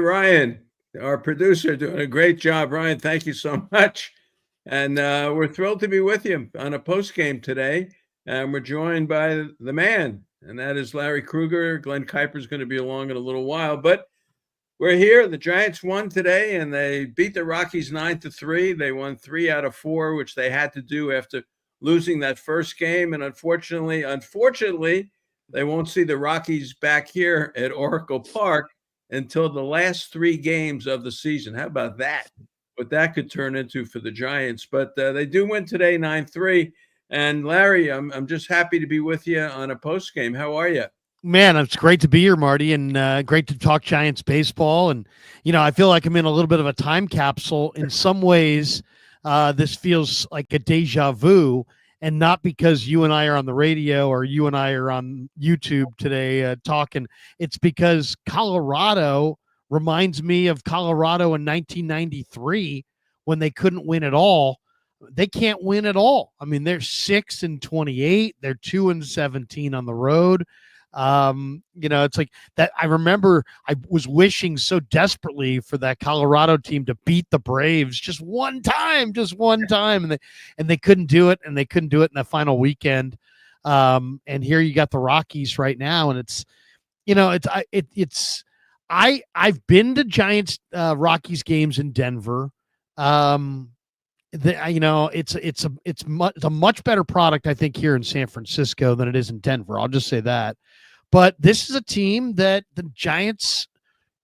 Ryan, our producer, doing a great job. Ryan, thank you so much. And we're thrilled to be with you on a post game today. And we're joined by the man, and that is Larry Krueger. Glen Kuiper is going to be along in a little while, but we're here. The Giants won today, and they beat the Rockies 9-3. They won 3 out of 4, which they had to do after losing that first game. And unfortunately, they won't see the Rockies back here at Oracle Park until the last 3 games of the season. How about that? What that could turn into for the Giants. But they do win today, 9-3. And Larry, I'm just happy to be with you on a post game. How are you? Man, it's great to be here, Marty, and great to talk Giants baseball. And, I feel like I'm in a little bit of a time capsule. In some ways, this feels like a deja vu, and not because you and I are on the radio or you and I are on YouTube today talking. It's because Colorado reminds me of Colorado in 1993 when they couldn't win at all. They can't win at all. I mean, they're 6-28. They're 2-17 on the road. It's like that. I remember I was wishing so desperately for that Colorado team to beat the Braves just one time, and they couldn't do it, and they couldn't do it in the final weekend. And here you got the Rockies right now, and I've been to Giants Rockies games in Denver. It's a much better product, I think, here in San Francisco than it is in Denver. I'll just say that. But this is a team that the Giants,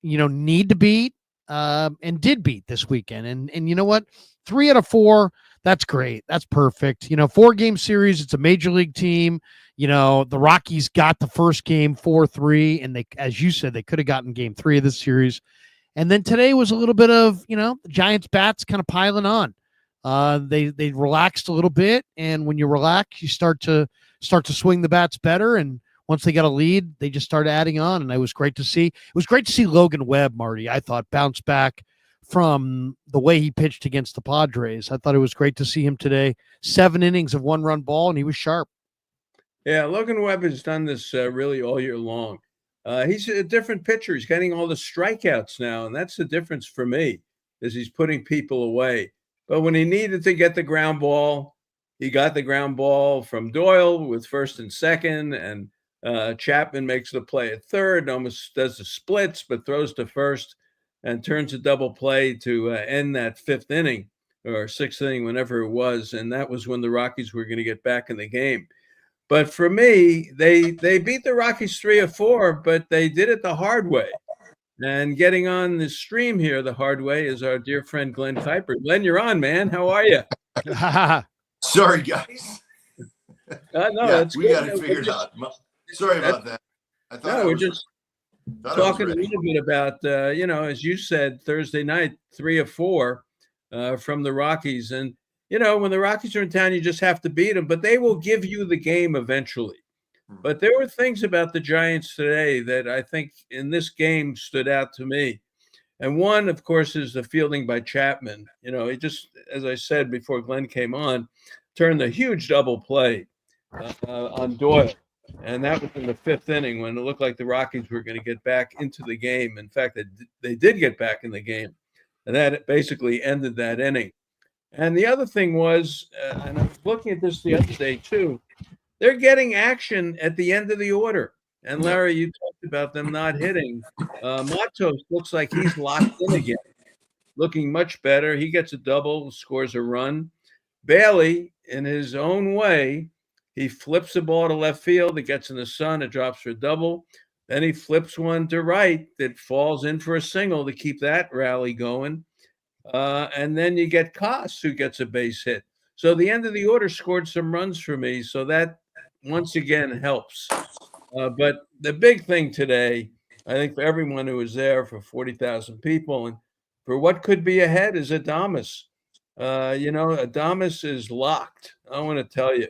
need to beat and did beat this weekend. And you know what? 3 out of 4, that's great. That's perfect. 4-game series. It's a major league team. The Rockies got the first game 4-3, and they, as you said, they could have gotten game 3 of this series. And then today was a little bit of, the Giants bats kind of piling on. They relaxed a little bit, and when you relax, you start to swing the bats better. And once they got a lead, they just started adding on, and it was great to see. It was great to see Logan Webb, Marty. I thought bounce back from the way he pitched against the Padres. I thought it was great to see him today. 7 innings of 1-run ball, and he was sharp. Yeah, Logan Webb has done this really all year long. He's a different pitcher. He's getting all the strikeouts now, and that's the difference for me, is he's putting people away. But when he needed to get the ground ball, he got the ground ball from Doyle with first and second, and Chapman makes the play at third, almost does the splits, but throws to first and turns a double play to end that 5th inning or 6th inning, whenever it was. And that was when the Rockies were going to get back in the game. But for me, they beat the Rockies 3-4, but they did it the hard way. And getting on the stream here the hard way is our dear friend Glen Kuiper. Glen, you're on, man. How are you? Sorry, guys. We got it figured out. Sorry about that. I thought we're just talking a little bit about, as you said, Thursday night, 3-4 from the Rockies. And, when the Rockies are in town, you just have to beat them, but they will give you the game eventually. But there were things about the Giants today that I think in this game stood out to me. And one, of course, is the fielding by Chapman. He just, as I said before Glenn came on, turned a huge double play on Doyle. And that was in the 5th inning when it looked like the Rockies were going to get back into the game. In fact, they did get back in the game. And that basically ended that inning. And the other thing was, and I was looking at this the other day too, they're getting action at the end of the order. And Larry, you talked about them not hitting. Matos looks like he's locked in again, looking much better. He gets a double, scores a run. Bailey, in his own way, he flips the ball to left field. It gets in the sun. It drops for a double. Then he flips one to right that falls in for a single to keep that rally going. And then you get Koss, who gets a base hit. So the end of the order scored some runs for me. So that, once again, helps. But the big thing today, I think for everyone who was there, for 40,000 people, and for what could be ahead, is Adames. Adames is locked. I want to tell you.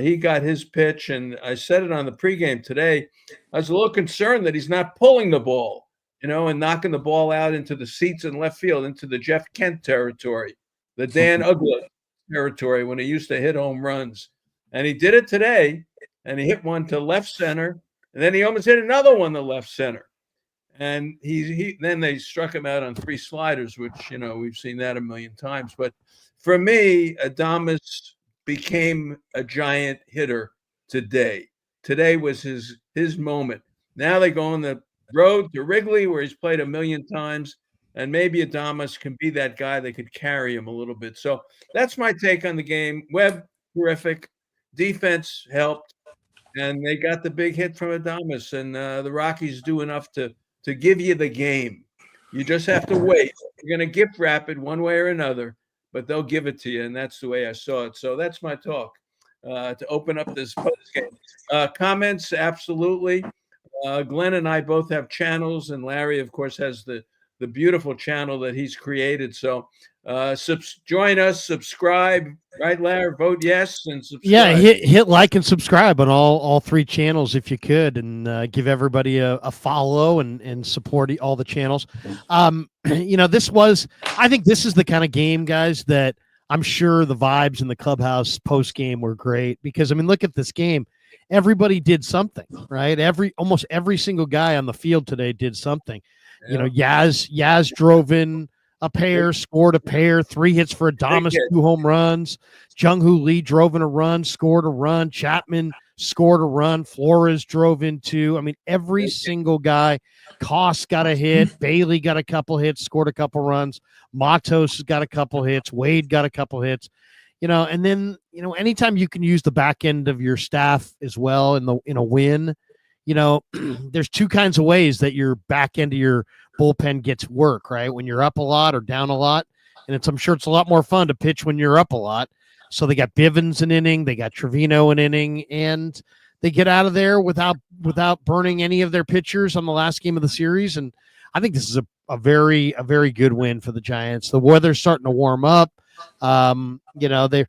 He got his pitch, and I said it on the pregame today. I was a little concerned that he's not pulling the ball, and knocking the ball out into the seats in left field, into the Jeff Kent territory, the Dan Uggla territory when he used to hit home runs. And he did it today, and he hit one to left center, and then he almost hit another one to left center. And he then they struck him out on 3 sliders, which, we've seen that a million times. But for me, Adames became a giant hitter today. Today was his moment. Now they go on the road to Wrigley, where he's played a million times, and maybe Adames can be that guy that could carry him a little bit. So that's my take on the game. Webb, terrific. Defense helped, and they got the big hit from Adames, and the Rockies do enough to give you the game. You just have to wait. You're going to gift wrap it one way or another, but they'll give it to you, and that's the way I saw it. So that's my talk to open up this post game. Comments, absolutely. Glenn and I both have channels, and Larry, of course, has the beautiful channel that he's created. So join us, subscribe, right, Larry? Vote yes and subscribe. Yeah, hit like and subscribe on all 3 channels if you could, and give everybody a follow and support all the channels. I think this is the kind of game, guys, that I'm sure the vibes in the clubhouse post game were great, because look at this game. Everybody did something, right? Almost every single guy on the field today did something. Yeah. Yaz drove in a pair, scored a pair, 3 hits for Adames, 2 home runs. Jung-Hoo Lee drove in a run, scored a run. Chapman scored a run. Flores drove in 2. Every single guy. Koss got a hit. Bailey got a couple hits, scored a couple runs. Matos got a couple hits. Wade got a couple hits. And then, anytime you can use the back end of your staff as well in a win, there's 2 kinds of ways that your back end of your bullpen gets work, right? When you're up a lot or down a lot. And I'm sure it's a lot more fun to pitch when you're up a lot. So they got Bivens an inning, they got Trevino an inning, and they get out of there without burning any of their pitchers on the last game of the series. And I think this is a very good win for the Giants. The weather's starting to warm up. They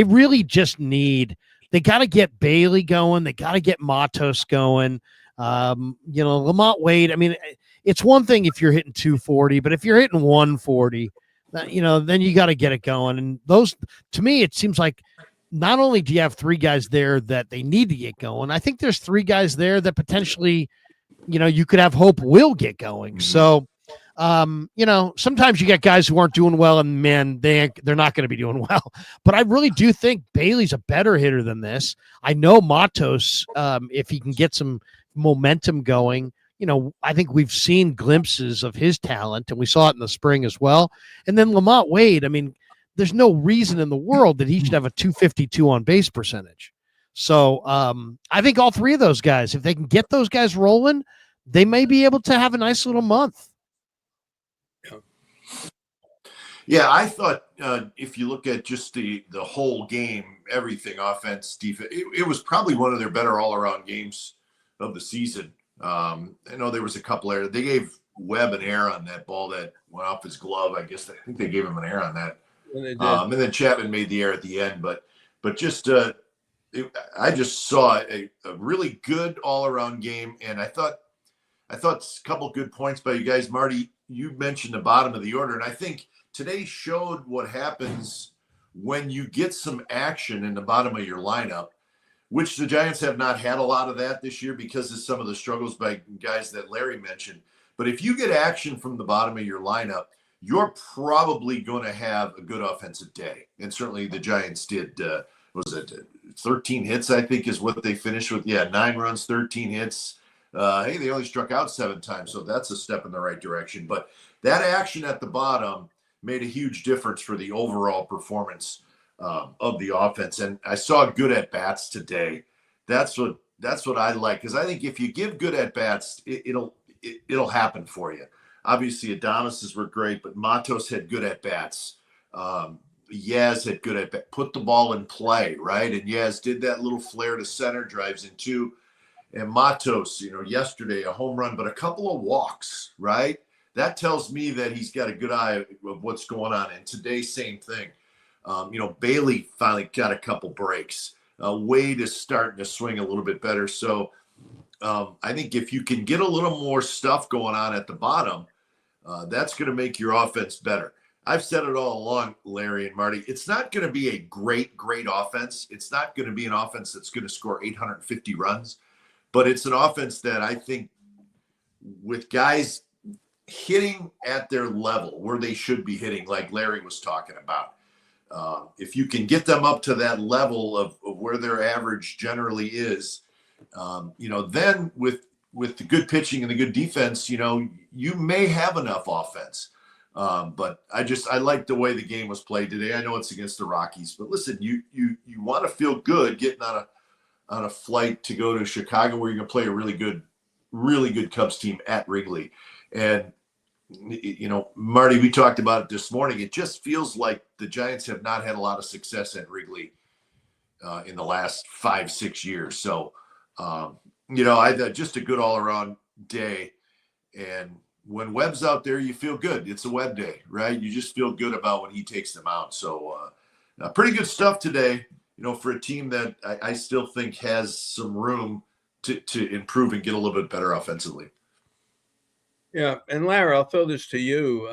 really just need. They got to get Bailey going. They got to get Matos going. Lamont Wade. It's one thing if you're hitting 240, but if you're hitting 140, then you got to get it going. And those, to me, it seems like not only do you have 3 guys there that they need to get going, I think there's 3 guys there that potentially, you could have hope will get going. So, sometimes you get guys who aren't doing well, and man, they're not going to be doing well. But I really do think Bailey's a better hitter than this. I know Matos, if he can get some momentum going, I think we've seen glimpses of his talent, and we saw it in the spring as well. And then Lamont Wade, there's no reason in the world that he should have a 252 on base percentage. So I think all 3 of those guys, if they can get those guys rolling, they may be able to have a nice little month. Yeah, I thought if you look at just the whole game, everything, offense, defense, it was probably one of their better all-around games of the season. I know there was a couple errors. They gave Webb an error on that ball that went off his glove. I think they gave him an error on that. And then Chapman made the error at the end. But just I just saw a really good all-around game, and I thought a couple good points by you guys. Marty, you mentioned the bottom of the order, and I think today showed what happens when you get some action in the bottom of your lineup, which the Giants have not had a lot of that this year because of some of the struggles by guys that Larry mentioned. But if you get action from the bottom of your lineup, you're probably going to have a good offensive day. And certainly the Giants did, 13 hits, I think is what they finished with. Yeah, 9 runs, 13 hits. Hey, they only struck out 7 times, so that's a step in the right direction. But that action at the bottom made a huge difference for the overall performance of the offense. And I saw good at-bats today. That's what I like, because I think if you give good at-bats, it'll happen for you. Obviously, Adames's were great, but Matos had good at-bats. Yaz had good at-bats. Put the ball in play, right? And Yaz did that little flare to center, drives in 2. And Matos, yesterday, a home run, but a couple of walks, right? That tells me that he's got a good eye of what's going on. And today, same thing. Bailey finally got a couple breaks. Wade is starting to swing a little bit better. So I think if you can get a little more stuff going on at the bottom, that's going to make your offense better. I've said it all along, Larry and Marty. It's not going to be a great offense. It's not going to be an offense that's going to score 850 runs. But it's an offense that I think with guys hitting at their level where they should be hitting, like Larry was talking about. If you can get them up to that level of where their average generally is, then with the good pitching and the good defense, you may have enough offense. But I like the way the game was played today. I know it's against the Rockies, but listen, you want to feel good getting on a flight to go to Chicago, where you're going to play a really good Cubs team at Wrigley. And Marty, we talked about it this morning. It just feels like the Giants have not had a lot of success at Wrigley in the last 5-6 years. So, I had just a good all-around day. And when Webb's out there, you feel good. It's a Webb day, right? You just feel good about when he takes them out. So, pretty good stuff today, for a team that I still think has some room to improve and get a little bit better offensively. Yeah, and Larry, I'll throw this to you.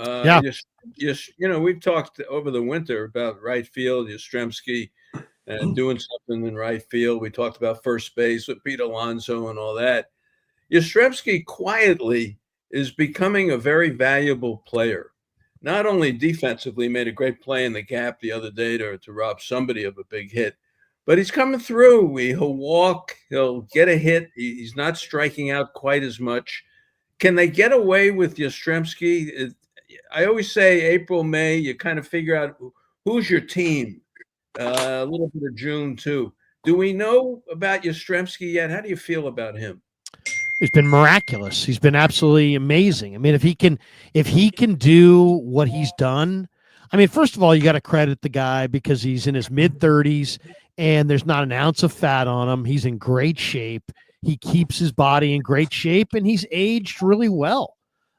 We've talked over the winter about right field, Yastrzemski, and doing something in right field. We talked about first base with Pete Alonso and all that. Yastrzemski quietly is becoming a very valuable player. Not only defensively, made a great play in the gap the other day to rob somebody of a big hit, but he's coming through. He'll walk, he'll get a hit. He's not striking out quite as much. Can they get away with Yastrzemski? I always say April, May, you kind of figure out who's your team. A little bit of June, too. Do we know about Yastrzemski yet? How do you feel about him? He's been miraculous. He's been absolutely amazing. I mean, if he can do what he's done, I mean, first of all, you got to credit the guy because he's in his mid-30s and there's not an ounce of fat on him. He's in great shape. He keeps his body in great shape, and he's aged really well.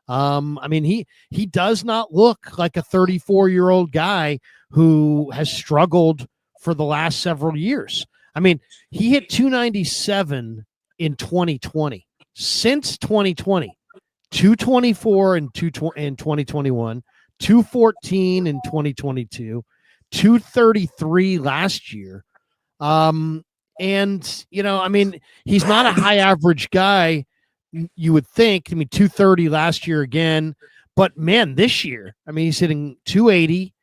I mean, he does not look like a 34-year-old guy who has struggled for the last several years. I mean, he hit 297 in 2020. Since 2020, 224 in 2021, 214 in 2022, 233 last year. And, I mean, he's not a high average guy, you would think. I mean, 230 last year again. But, man, this year, I mean, he's hitting 280,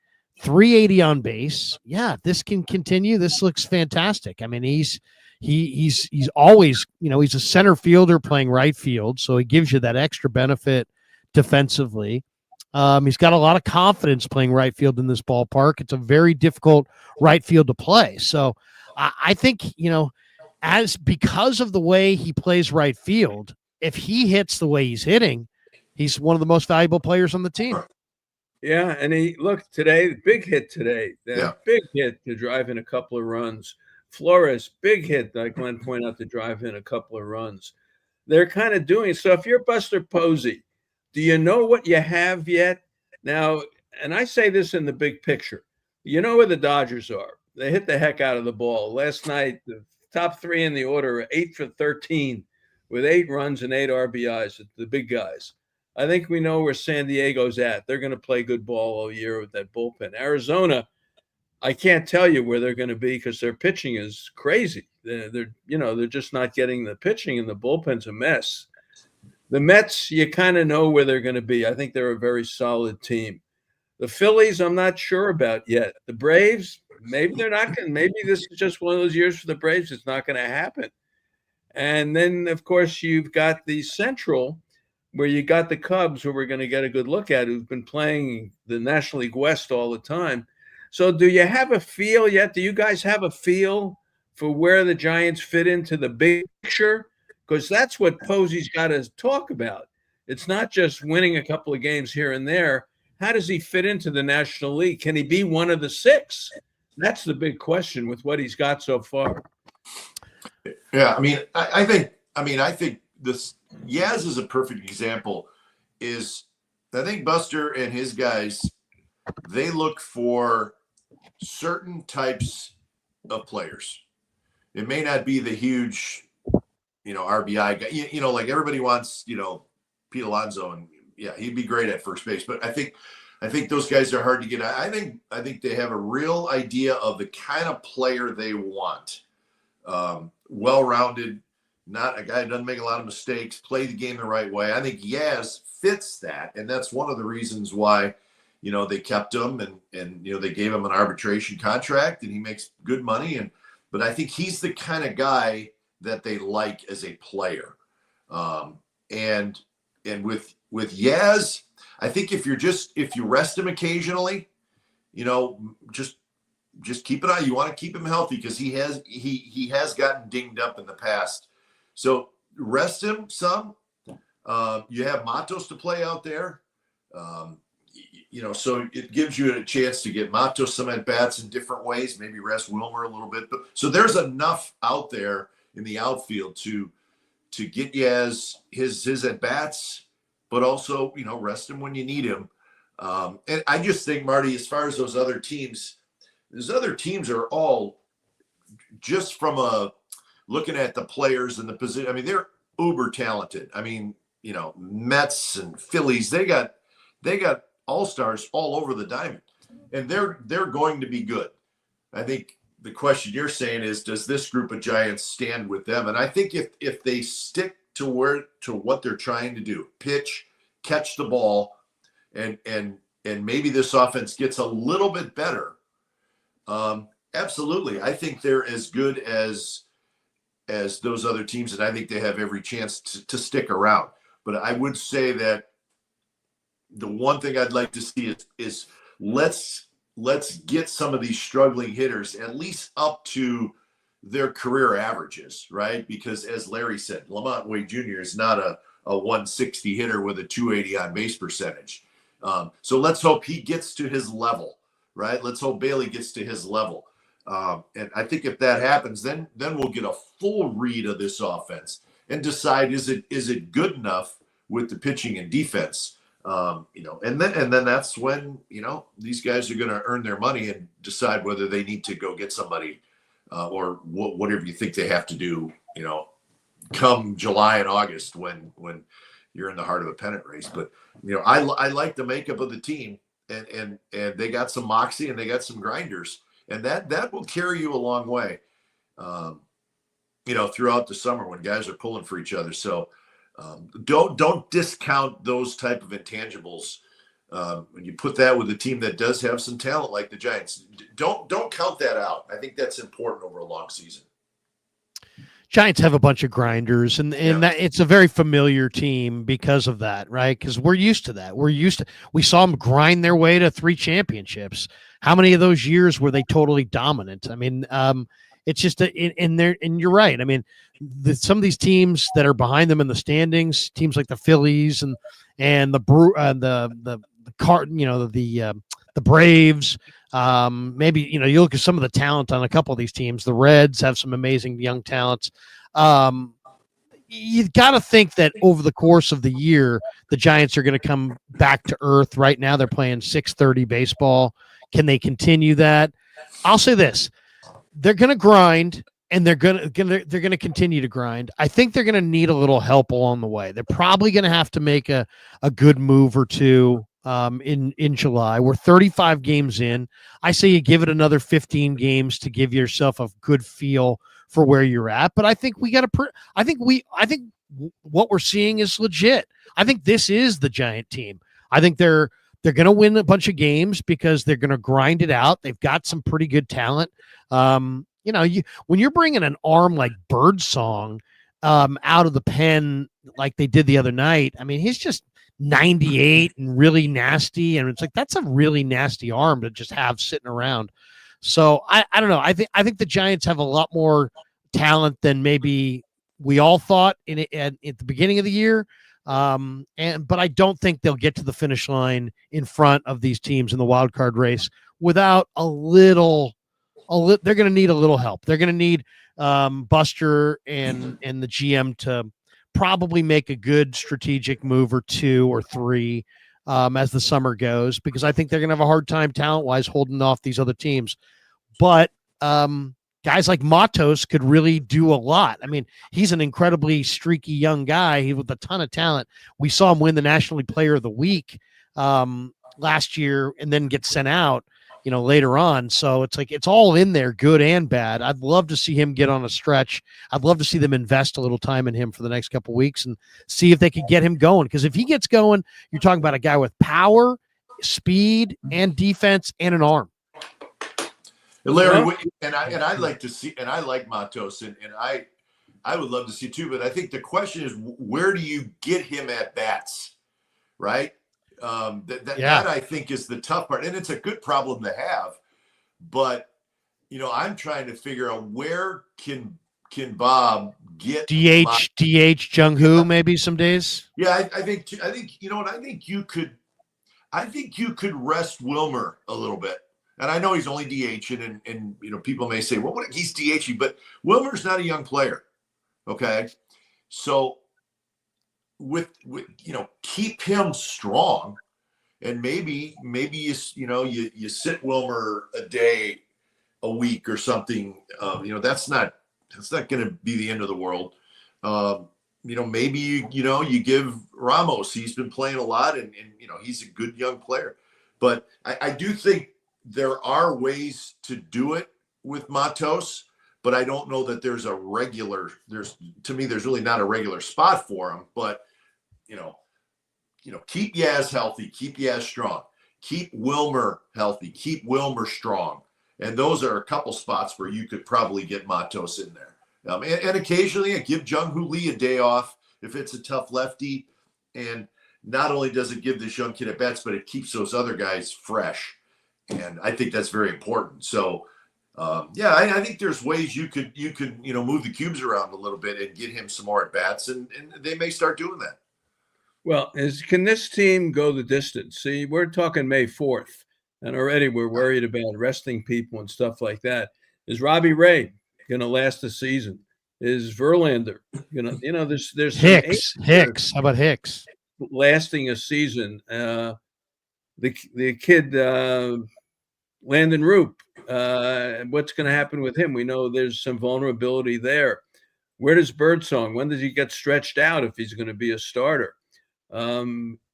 380 on base. Yeah, this can continue. This looks fantastic. I mean, he's always, he's a center fielder playing right field, so he gives you that extra benefit defensively. He's got a lot of confidence playing right field in this ballpark. It's a very difficult right field to play. So I think, because of the way he plays right field, if he hits the way he's hitting, he's one of the most valuable players on the team. Yeah, and today, big hit today. Big hit to drive in a couple of runs. Flores, big hit, like Glenn pointed out, to drive in a couple of runs. They're kind of doing it. So if you're Buster Posey, do you know what you have yet? Now, and I say this in the big picture, you know where the Dodgers are. They hit the heck out of the ball. Last night, the top three in the order are 8 for 13 with 8 runs and 8 RBIs, the big guys. I think we know where San Diego's at. They're going to play good ball all year with that bullpen. Arizona, I can't tell you where they're going to be because their pitching is crazy. They're just not getting the pitching, and the bullpen's a mess. The Mets, you kind of know where they're going to be. I think they're a very solid team. The Phillies, I'm not sure about yet. The Braves, maybe they're not going to. Maybe this is just one of those years for the Braves. It's not going to happen. And then, of course, you've got the Central, where you got the Cubs, who we're going to get a good look at, who've been playing the National League West all the time. So do you have a feel yet? Do you guys have a feel for where the Giants fit into the big picture? Because that's what Posey's got to talk about. It's not just winning a couple of games here and there. How does he fit into the National League? Can he be one of the 6? That's the big question with what he's got so far. Yeah, I think this Yaz is a perfect example. I think Buster and his guys, they look for certain types of players. It may not be the huge, RBI guy. Like everybody wants, Pete Alonso, and yeah, he'd be great at first base. But I think those guys are hard to get. I think they have a real idea of the kind of player they want. Well-rounded, not a guy who doesn't make a lot of mistakes, play the game the right way. I think Yaz fits that, and that's one of the reasons why, they kept him and they gave him an arbitration contract, and he makes good money. But I think he's the kind of guy that they like as a player. And with Yaz, I think if you rest him occasionally, just keep an eye. You want to keep him healthy because he has gotten dinged up in the past. So rest him some. You have Matos to play out there. So it gives you a chance to get Matos some at bats in different ways. Maybe rest Wilmer a little bit. But so there's enough out there in the outfield to get Yaz his at bats, but also rest him when you need him. And I just think, Marty, as far as those other teams are all just from looking at the players and the position. I mean, they're uber talented. I mean, Mets and Phillies, they got all-stars all over the diamond, and they're going to be good. I think the question you're saying is, does this group of Giants stand with them? And I think if they stick to what they're trying to do, pitch, catch the ball, and maybe this offense gets a little bit better. Absolutely. I think they're as good as those other teams, and I think they have every chance to stick around. But I would say that the one thing I'd like to see is let's get some of these struggling hitters at least up to their career averages, right? Because as Larry said, Lamont Wade Jr. is not a 160 hitter with a 280 on base percentage. So let's hope he gets to his level, right? Let's hope Bailey gets to his level. And I think if that happens, then we'll get a full read of this offense and decide, is it good enough with the pitching and defense? And then that's when, these guys are going to earn their money and decide whether they need to go get somebody or whatever you think they have to do, come July and August when you're in the heart of a pennant race. But, I like the makeup of the team, and they got some moxie and they got some grinders, and that will carry you a long way, throughout the summer when guys are pulling for each other. So, don't discount those type of intangibles when you put that with a team that does have some talent like the Giants. Don't count that out. I think that's important over a long season. Giants have a bunch of grinders, and that it's a very familiar team because of that, right? Because we're used to that. We saw them grind their way to 3 championships. How many of those years were they totally dominant? I mean, it's just and you're right. I mean, some of these teams that are behind them in the standings, teams like the Phillies and the Braves. Maybe you look at some of the talent on a couple of these teams. The Reds have some amazing young talents. You've got to think that over the course of the year, the Giants are going to come back to earth. Right now, they're playing 6:30 baseball. Can they continue that? I'll say this: they're going to grind, and they're going to continue to grind. I think they're going to need a little help along the way. They're probably going to have to make a good move or two in July. We're 35 games in. I say you give it another 15 games to give yourself a good feel for where you're at. But I think I think what we're seeing is legit. I think this is the Giant team. I think they're going to win a bunch of games because they're going to grind it out. They've got some pretty good talent. When you're bringing an arm like Birdsong out of the pen like they did the other night, I mean, he's just 98 and really nasty, and it's like that's a really nasty arm to just have sitting around. So I don't know. I think the Giants have a lot more talent than maybe we all thought at the beginning of the year. But I don't think they'll get to the finish line in front of these teams in the wild card race without a little. They're going to need a little help. They're going to need Buster and the GM to probably make a good strategic move or 2 or 3 as the summer goes, because I think they're going to have a hard time talent-wise holding off these other teams. But guys like Matos could really do a lot. I mean, he's an incredibly streaky young guy with a ton of talent. We saw him win the National League Player of the Week last year and then get sent out. later on. So it's like it's all in there, good and bad. I'd love to see him get on a stretch. I'd love to see them invest a little time in him for the next couple of weeks and see if they could get him going. Because if he gets going, you're talking about a guy with power, speed, and defense, and an arm. And Larry, and I'd like to see, and I like Matos, and I would love to see too. But I think the question is, where do you get him at bats, right? That I think is the tough part, and it's a good problem to have. But I'm trying to figure out where can Bob get DH Jung-Hoo maybe some days. Yeah, I think you know what I think you could rest Wilmer a little bit. And I know he's only DHing, and people may say, well, he's DHing, but Wilmer's not a young player. Okay, so with keep him strong, and maybe you sit Wilmer a day, a week or something. That's not going to be the end of the world. Maybe you give Ramos. He's been playing a lot, and he's a good young player. But I do think there are ways to do it with Matos. But I don't know that there's really not a regular spot for him. But, keep Yaz healthy, keep Yaz strong, keep Wilmer healthy, keep Wilmer strong. And those are a couple spots where you could probably get Matos in there. And occasionally give Jung-Hoo Lee a day off if it's a tough lefty. And not only does it give this young kid at bats, but it keeps those other guys fresh. And I think that's very important. So, I think there's ways you could move the cubes around a little bit and get him some more at bats, and they may start doing that. Well, can this team go the distance? See, we're talking May 4th, and already we're worried about resting people and stuff like that. Is Robbie Ray going to last the season? Is Verlander there's Hicks? How about Hicks lasting a season? The kid Landon Roop. What's going to happen with him? We know there's some vulnerability there. Where does Birdsong? When does he get stretched out if he's going to be a starter?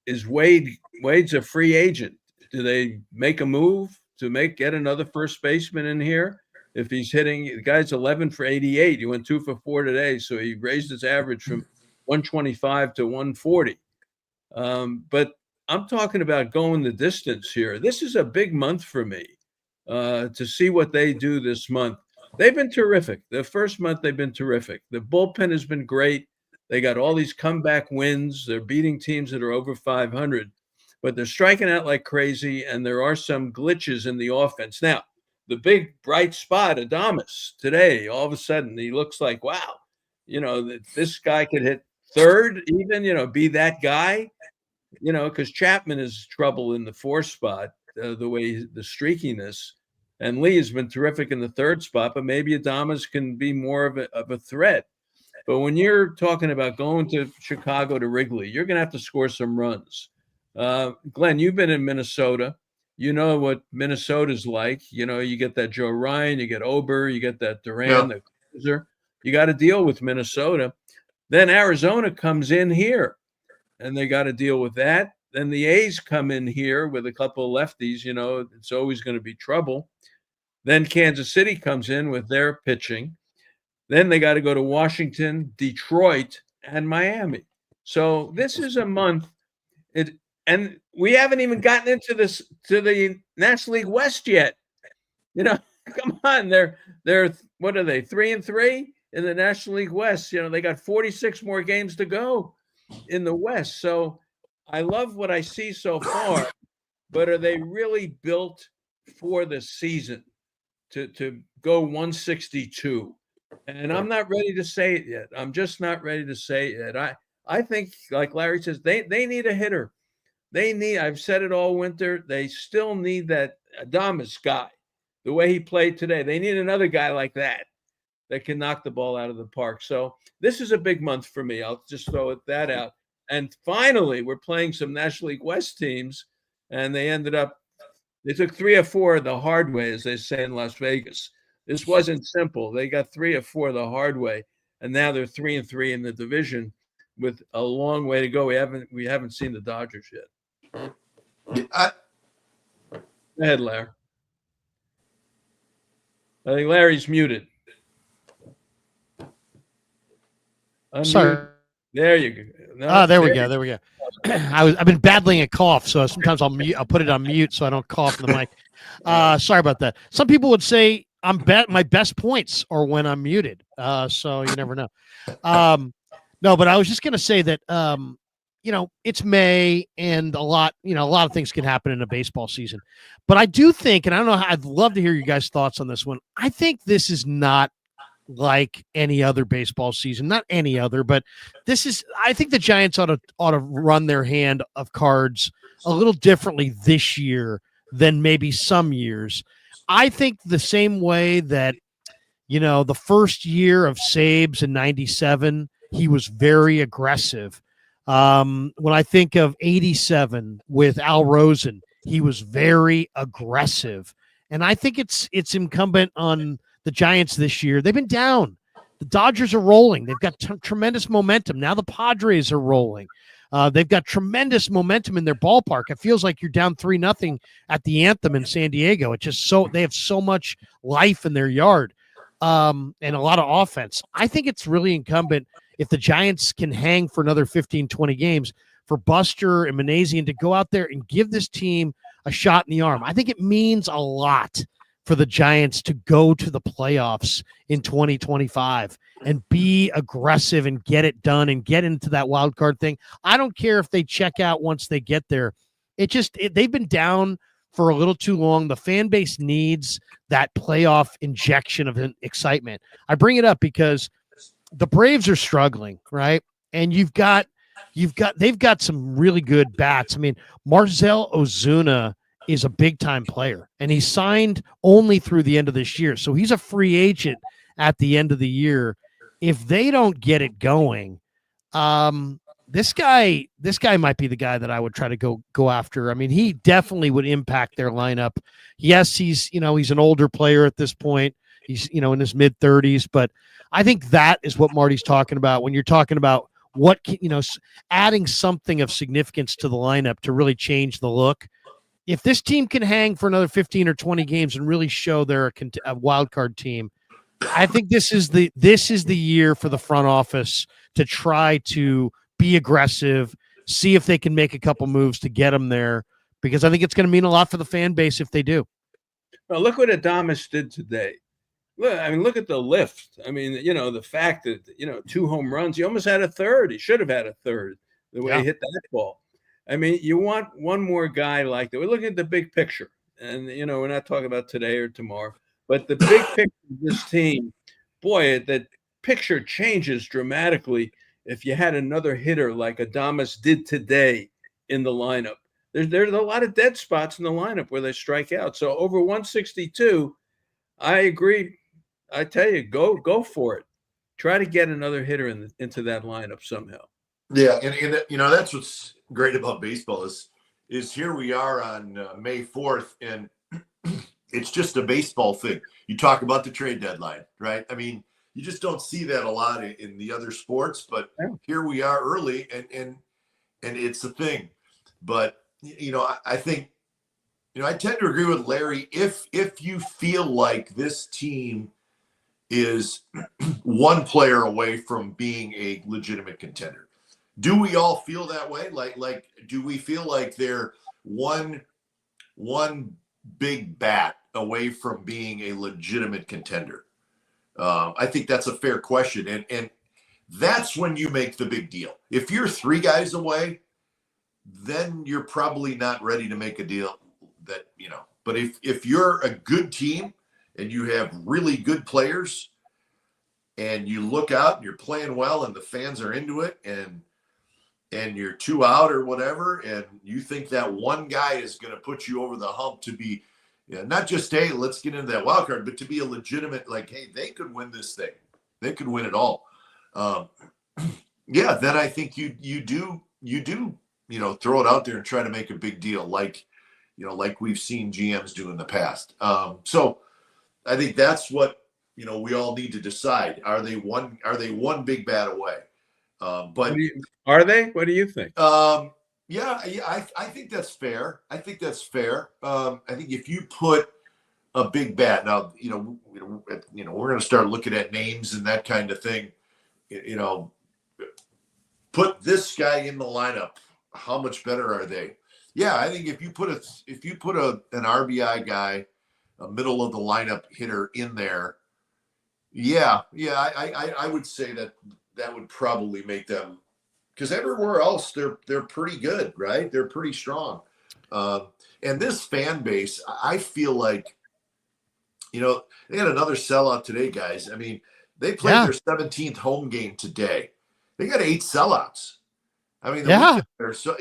Is Wade's a free agent? Do they make a move to get another first baseman in here? If he's hitting, the guy's 11 for 88. He went 2 for 4 today, so he raised his average from 125 to 140. But I'm talking about going the distance here. This is a big month for me. To see what they do this month. They've been terrific. The first month, they've been terrific. The bullpen has been great. They got all these comeback wins. They're beating teams that are over 500, but they're striking out like crazy, and there are some glitches in the offense. Now, the big bright spot, Adames, today, all of a sudden, he looks like, wow, this guy could hit third even, be that guy, because Chapman is trouble in the 4th spot. The way the streakiness, and Lee has been terrific in the 3rd spot, but maybe Adames can be more of a threat. But when you're talking about going to Chicago to Wrigley, you're going to have to score some runs. Glenn, you've been in Minnesota. You know what Minnesota's like. You get that Joe Ryan, you get Ober, you get that Duran, the closer. You got to deal with Minnesota. Then Arizona comes in here, and they got to deal with that. Then the A's come in here with a couple of lefties. It's always going to be trouble. Then Kansas City comes in with their pitching. Then they got to go to Washington, Detroit, and Miami. So this is a month. And we haven't even gotten into the National League West yet. Come on. They're what are they, 3-3 in the National League West? They got 46 more games to go in the West. So I love what I see so far, but are they really built for the season to go 162? And I'm not ready to say it yet. I'm just not ready to say it yet. I think, like Larry says, they need a hitter. I've said it all winter, they still need that Adames guy, the way he played today. They need another guy like that can knock the ball out of the park. So this is a big month for me. I'll just throw that out. And finally, we're playing some National League West teams, and they took 3 or 4 the hard way, as they say in Las Vegas. This wasn't simple. They got 3 or 4 the hard way, and now they're 3-3 in the division with a long way to go. We haven't seen the Dodgers yet. Go ahead, Larry. I think Larry's muted. Unmute. Sorry. There you go. No, there we go. There we go. I've been battling a cough, so sometimes I'll put it on mute so I don't cough in the mic. Sorry about that. Some people would say my best points are when I'm muted. So you never know. No, but I was just gonna say that it's May and a lot of things can happen in a baseball season. But I do think, and I don't know, I'd love to hear you guys' thoughts on this one. I think this is not like any other baseball season, not any other, but I think the Giants ought to run their hand of cards a little differently this year than maybe some years. I think the same way that, the first year of Sabes in 97, he was very aggressive. When I think of 87 with Al Rosen, he was very aggressive. And I think it's incumbent on the Giants this year. They've been down. The Dodgers are rolling. They've got tremendous momentum. Now the Padres are rolling. They've got tremendous momentum in their ballpark. It feels like you're down 3-0 at the Anthem in San Diego. It's just they have so much life in their yard and a lot of offense. I think it's really incumbent, if the Giants can hang for another 15, 20 games, for Buster and Manassian to go out there and give this team a shot in the arm. I think it means a lot for the Giants to go to the playoffs in 2025 and be aggressive and get it done and get into that wild card thing. I don't care if they check out once they get there. They've been down for a little too long. The fan base needs that playoff injection of excitement. I bring it up because the Braves are struggling, right? And they've got some really good bats. I mean, Marcell Ozuna is a big-time player, and he's signed only through the end of this year. So he's a free agent at the end of the year. If they don't get it going, this guy might be the guy that I would try to go after. I mean, he definitely would impact their lineup. Yes, he's an older player at this point. He's, in his mid-30s, but I think that is what Marty's talking about when you're talking about adding something of significance to the lineup to really change the look. If this team can hang for another 15 or 20 games and really show they're a wild card team, I think this is the year for the front office to try to be aggressive, see if they can make a couple moves to get them there, because I think it's going to mean a lot for the fan base if they do. Well, look what Adames did today. Look at the lift. I mean, the fact that, 2 home runs, he almost had a third. He should have had a third the way he hit that ball. I mean, you want one more guy like that. We're looking at the big picture. And, we're not talking about today or tomorrow. But the big picture of this team, boy, that picture changes dramatically if you had another hitter like Adames did today in the lineup. There's a lot of dead spots in the lineup where they strike out. So over 162, I agree. I tell you, go for it. Try to get another hitter into that lineup somehow. Yeah, and that's what's great about baseball is here we are on May 4th, and it's just a baseball thing. You talk about the trade deadline, right? I mean, you just don't see that a lot in the other sports, but here we are early, and it's a thing. But I think I tend to agree with Larry. If you feel like this team is one player away from being a legitimate contender, do we all feel that way? Like, do we feel like they're one big bat away from being a legitimate contender? I think that's a fair question, and that's when you make the big deal. If you're 3 guys away, then you're probably not ready to make a deal. But if you're a good team and you have really good players and you look out and you're playing well and the fans are into it and you're 2 out or whatever, and you think that one guy is going to put you over the hump to be not just, hey, let's get into that wild card, but to be a legitimate, like, hey, they could win this thing. They could win it all. Then I think you do throw it out there and try to make a big deal like we've seen GMs do in the past. So I think that's what, we all need to decide. Are they one big bat away? But are they? What do you think? I think that's fair. I think if you put a big bat. Now, we're going to start looking at names and that kind of thing. Put this guy in the lineup. How much better are they? Yeah, I think if you put an RBI guy, a middle of the lineup hitter in there, I would say that would probably make them, because everywhere else they're pretty good, right? They're pretty strong. And this fan base, I feel like, they had another sellout today, guys. I mean, they played their 17th home game today. They got 8 sellouts. I mean, so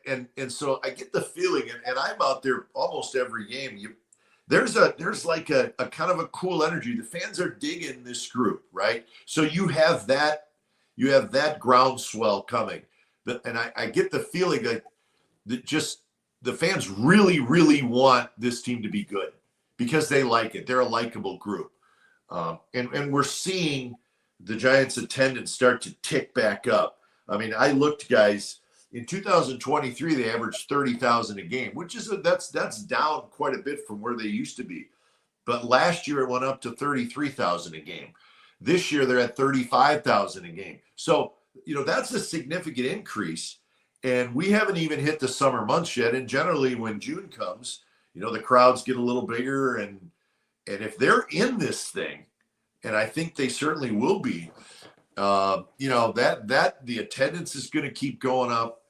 and so I get the feeling, and I'm out there almost every game. There's like a kind of a cool energy. The fans are digging this group, right? So you have that groundswell coming, and I get the feeling that just the fans really, really want this team to be good because they like it. They're a likable group, and we're seeing the Giants' attendance start to tick back up. I mean, I looked, guys, in 2023, they averaged 30,000 a game, which is that's down quite a bit from where they used to be. But last year it went up to 33,000 a game. This year they're at 35,000 a game. So, that's a significant increase. And we haven't even hit the summer months yet. And generally when June comes, the crowds get a little bigger. And if they're in this thing, and I think they certainly will be, that the attendance is going to keep going up.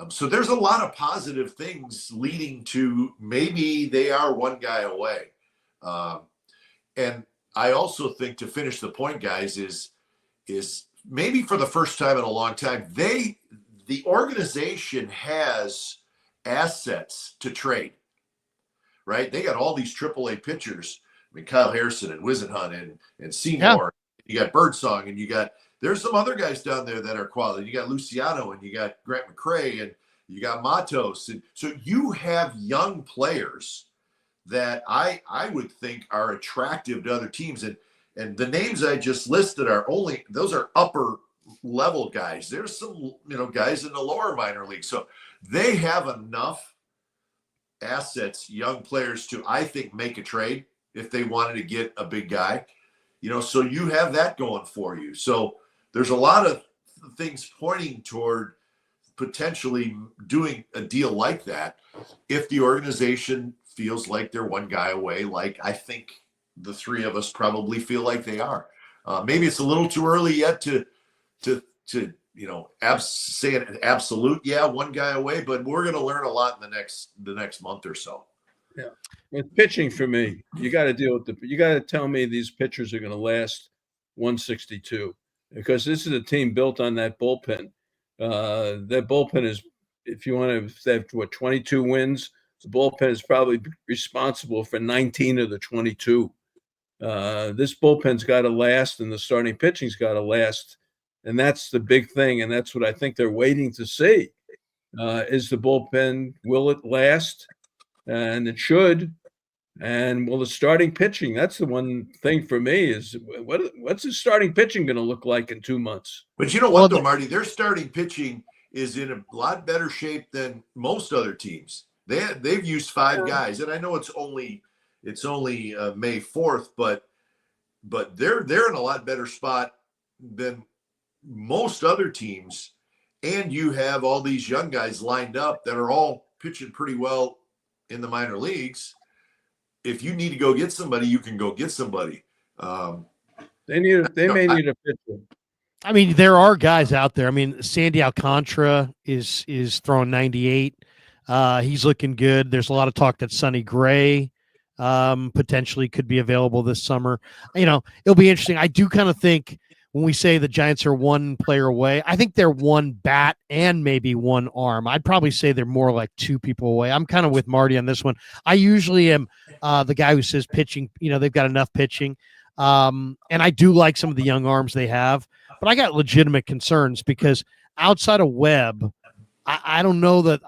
So there's a lot of positive things leading to maybe they are one guy away. And I also think, to finish the point, guys, is maybe for the first time in a long time, the organization has assets to trade, right? They got all these AAA pitchers. I mean, Kyle Harrison and Wisenhunt and Seymour. You got Birdsong, and there's some other guys down there that are quality. You got Luciano, and you got Grant McCray, and you got Matos. And so you have young players that I would think are attractive to other teams. And the names I just listed those are upper level guys. There's some, guys in the lower minor league. So they have enough assets, young players, to, I think, make a trade if they wanted to get a big guy. So you have that going for you. So there's a lot of things pointing toward potentially doing a deal like that if the organization feels like they're one guy away, like I think the three of us probably feel like they are. Maybe it's a little too early yet to say an absolute, one guy away, but we're going to learn a lot in the next month or so. Yeah. With pitching, for me, you got to deal with you got to tell me these pitchers are going to last 162, because this is a team built on that bullpen. That bullpen is, if you want to have 22 wins, the bullpen is probably responsible for 19 of the 22. This bullpen's got to last, and the starting pitching's got to last. And that's the big thing. And that's what I think they're waiting to see. Is the bullpen, will it last? And it should. And will the starting pitching, that's the one thing for me, is what's the starting pitching going to look like in 2 months? But you know what, though, Marty, their starting pitching is in a lot better shape than most other teams. They've used 5 guys, and I know it's only May 4th, but they're in a lot better spot than most other teams. And you have all these young guys lined up that are all pitching pretty well in the minor leagues. If you need to go get somebody, you can go get somebody. They may need a pitcher. I mean, there are guys out there. I mean, Sandy Alcantara is throwing 98. He's looking good. There's a lot of talk that Sonny Gray potentially could be available this summer. It'll be interesting. I do kind of think when we say the Giants are one player away, I think they're one bat and maybe one arm. I'd probably say they're more like 2 people away. I'm kind of with Marty on this one. I usually am the guy who says pitching, they've got enough pitching. And I do like some of the young arms they have, but I got legitimate concerns because outside of Webb, I don't know that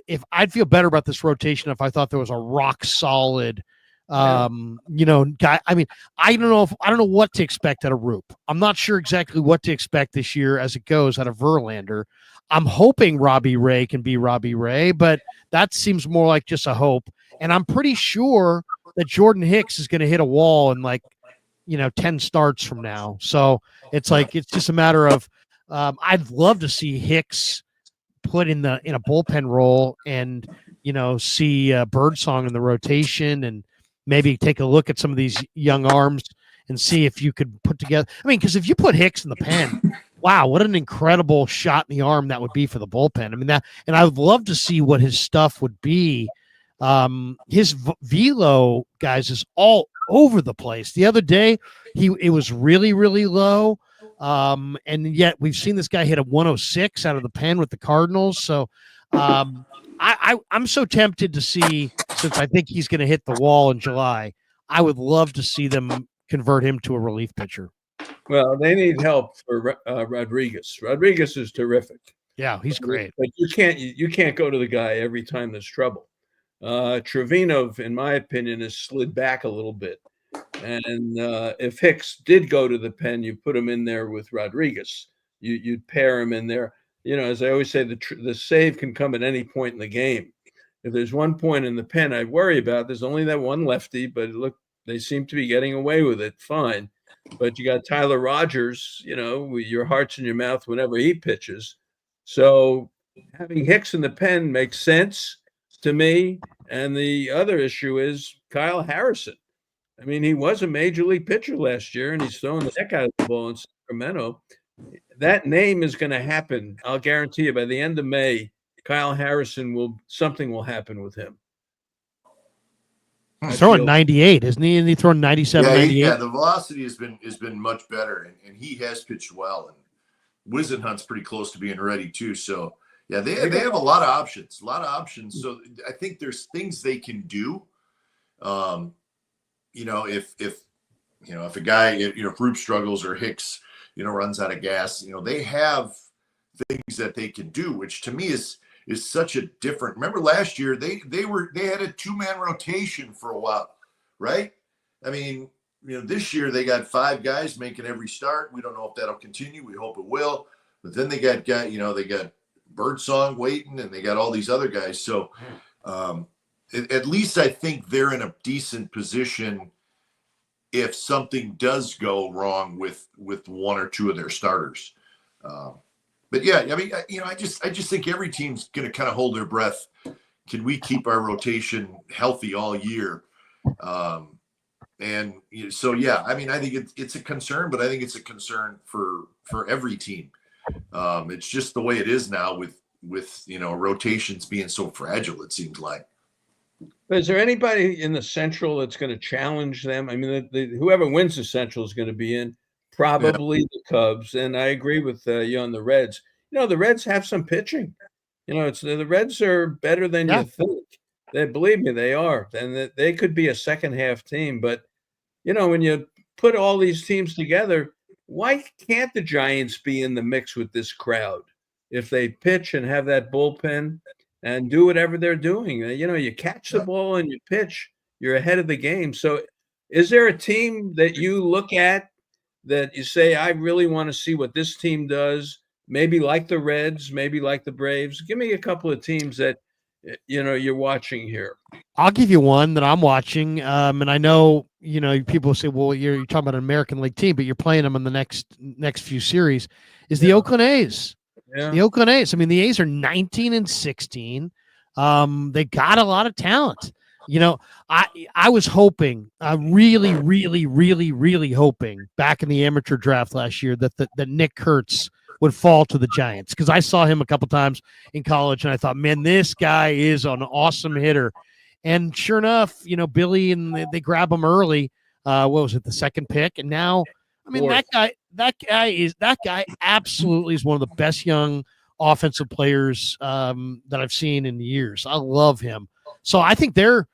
if I'd feel better about this rotation if I thought there was a rock solid guy. I mean, I don't know what to expect out of Roop. I'm not sure exactly what to expect this year as it goes out of Verlander. I'm hoping Robbie Ray can be Robbie Ray, but that seems more like just a hope. And I'm pretty sure that Jordan Hicks is going to hit a wall in 10 starts from now. So it's just a matter of I'd love to see Hicks put in a bullpen role and see Birdsong in the rotation and maybe take a look at some of these young arms and see if you could put together. I mean, because if you put Hicks in the pen, wow, what an incredible shot in the arm that would be for the bullpen. I mean, and I would love to see what his stuff would be. His velo, guys, is all over the place. The other day, it was really, really low. And yet we've seen this guy hit a 106 out of the pen with the Cardinals. So I'm so tempted to see, since I think he's going to hit the wall in July, I would love to see them convert him to a relief pitcher. Well, they need help for Rodriguez. Rodriguez is terrific. Yeah, he's great. But you can't go to the guy every time there's trouble. Trevino, in my opinion, has slid back a little bit. And if Hicks did go to the pen, you put him in there with Rodriguez. You'd pair him in there. As I always say, the save can come at any point in the game. If there's one point in the pen I worry about, there's only that one lefty, but look, they seem to be getting away with it fine. But you got Tyler Rogers, with your heart's in your mouth whenever he pitches. So having Hicks in the pen makes sense to me. And the other issue is Kyle Harrison. I mean, he was a major league pitcher last year, and he's throwing the heck out of the ball in Sacramento. That name is going to happen. I'll guarantee you by the end of May, Kyle Harrison something will happen with him. He's throwing 98, isn't he? And he's throwing 97, 98. Yeah, the velocity has been much better, and he has pitched well. And Wisenhunt's pretty close to being ready too. So yeah, they have a lot of options. So I think there's things they can do. If a guy, if Roop struggles or Hicks, runs out of gas, they have things that they can do, which to me is such a different. Remember last year they had a 2-man rotation for a while, right? I mean, this year they got 5 guys making every start. We don't know if that'll continue. We hope it will. But then they got they got Birdsong waiting, and they got all these other guys. So at least I think they're in a decent position if something does go wrong with 1 or 2 of their starters. But yeah, I mean, I just think every team's going to kind of hold their breath. Can we keep our rotation healthy all year? So yeah, I mean, I think it's a concern, but I think it's a concern for every team. It's just the way it is now with rotations being so fragile. It seems like. Is there anybody in the Central that's going to challenge them? I mean, whoever wins the Central is going to be in. Probably the Cubs, and I agree with you on the Reds. The Reds have some pitching. The Reds are better than you think. Believe me, they are, and they could be a second half team. But when you put all these teams together, why can't the Giants be in the mix with this crowd if they pitch and have that bullpen and do whatever they're doing? You catch the ball and you pitch, you're ahead of the game. So, is there a team that you look at that you say, I really want to see what this team does, maybe like the Reds, maybe like the Braves? Give me a couple of teams that, you're watching here. I'll give you one that I'm watching. And I know, people say, well, you're talking about an American League team, but you're playing them in the next few series, is the Oakland A's. Yeah. The Oakland A's. I mean, the A's are 19-16. They got a lot of talent. I was hoping, really, really, really, really hoping back in the amateur draft last year that Nick Kurtz would fall to the Giants, because I saw him a couple times in college and I thought, man, this guy is an awesome hitter. And sure enough, Billy and they grab him early. What was it, the second pick? And now, I mean, that guy absolutely is one of the best young offensive players that I've seen in years. I love him. So I think they're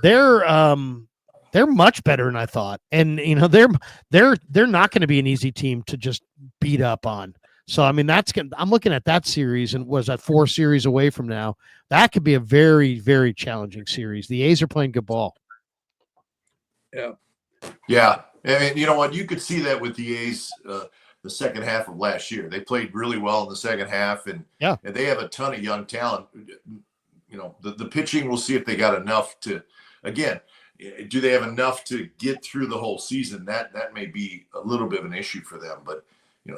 much better than I thought, and they're not going to be an easy team to just beat up on. So I mean, I'm looking at that series, and was that 4 series away from now? That could be a very, very challenging series. The A's are playing good ball. Yeah, and you know what? You could see that with the A's the second half of last year. They played really well in the second half, and they have a ton of young talent. The pitching, we'll see if they got enough to, again, do they have enough to get through the whole season? That may be a little bit of an issue for them, but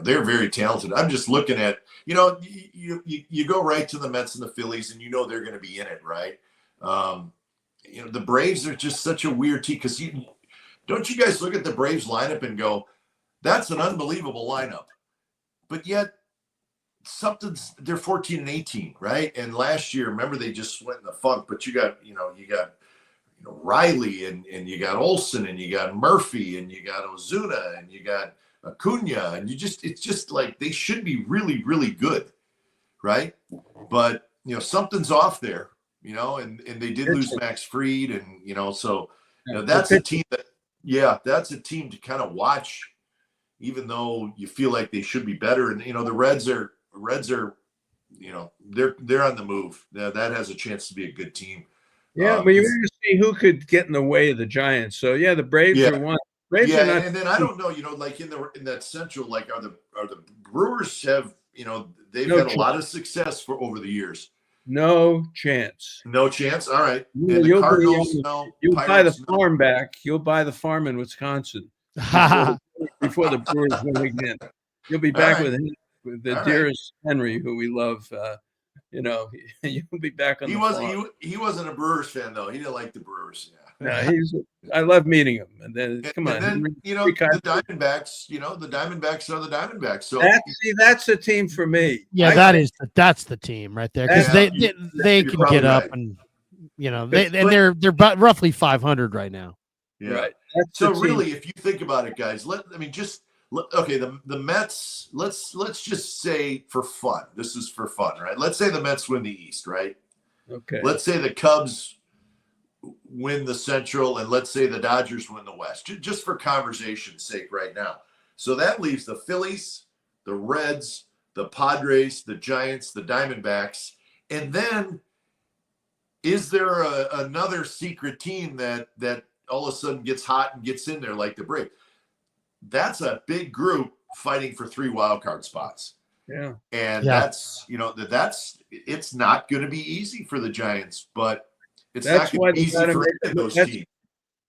they're very talented. I'm just looking at, you go right to the Mets and the Phillies, and they're going to be in it, right? The Braves are just such a weird team, because don't you guys look at the Braves lineup and go, that's an unbelievable lineup, but yet they're 14 and 18, right? And last year, remember, they just went in the funk, but you got Riley, and you got Olsen, and you got Murphy, and you got Ozuna, and you got Acuna, and it's just like they should be really, really good, right? But something's off there, and they did lose Max Fried, and so that's a team that's a team to kind of watch, even though you feel like they should be better. And the Reds are they're on the move. That has a chance to be a good team. Yeah, but you want to see who could get in the way of the Giants. So the Braves are one. Braves are not, and then I don't know, like in that Central, like are the Brewers have they've had a lot of success over the years. No chance. No chance. All right. And You'll the Cardinals, you'll buy the farm back. You'll buy the farm in Wisconsin before the Brewers win again. You'll be back with the dearest Henry, who we love. You'll be back on. He wasn't a Brewers fan, though. He didn't like the Brewers. Yeah. I love meeting him. And then the Diamondbacks. The Diamondbacks are the Diamondbacks. So that's a team for me. Yeah, that's the team right there, because they can get up, and they're about roughly 500 right now. Yeah. Right. So really, if you think about it, guys, the Mets, let's just say, for fun. This is for fun, right? Let's say the Mets win the East, right? Okay. Let's say the Cubs win the Central, and let's say the Dodgers win the West, just for conversation's sake right now. So that leaves the Phillies, the Reds, the Padres, the Giants, the Diamondbacks, and then is there another secret team that all of a sudden gets hot and gets in there like the Braves? That's a big group fighting for 3 wild card spots. Yeah. And that's it's not going to be easy for the Giants, but it's not going to be easy for those teams.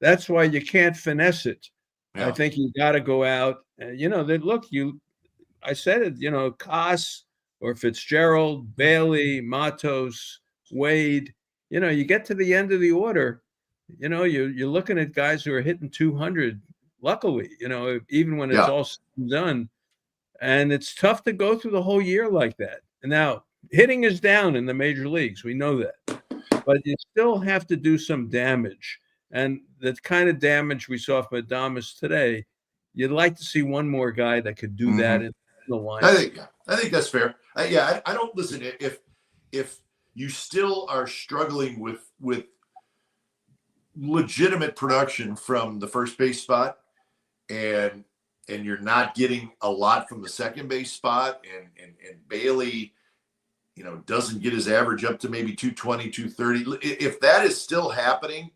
That's why you can't finesse it. Yeah. I think you got to go out. I said it, Koss or Fitzgerald, Bailey, Matos, Wade, you get to the end of the order, you're looking at guys who are hitting 200, luckily, even when it's all done. And it's tough to go through the whole year like that. And now hitting is down in the major leagues. We know that. But you still have to do some damage. And the kind of damage we saw from Adames today, you'd like to see one more guy that could do that in the line. I think that's fair. I don't listen. If you still are struggling with legitimate production from the first base spot, and you're not getting a lot from the second base spot, and Bailey, doesn't get his average up to maybe 220, 230. If that is still happening,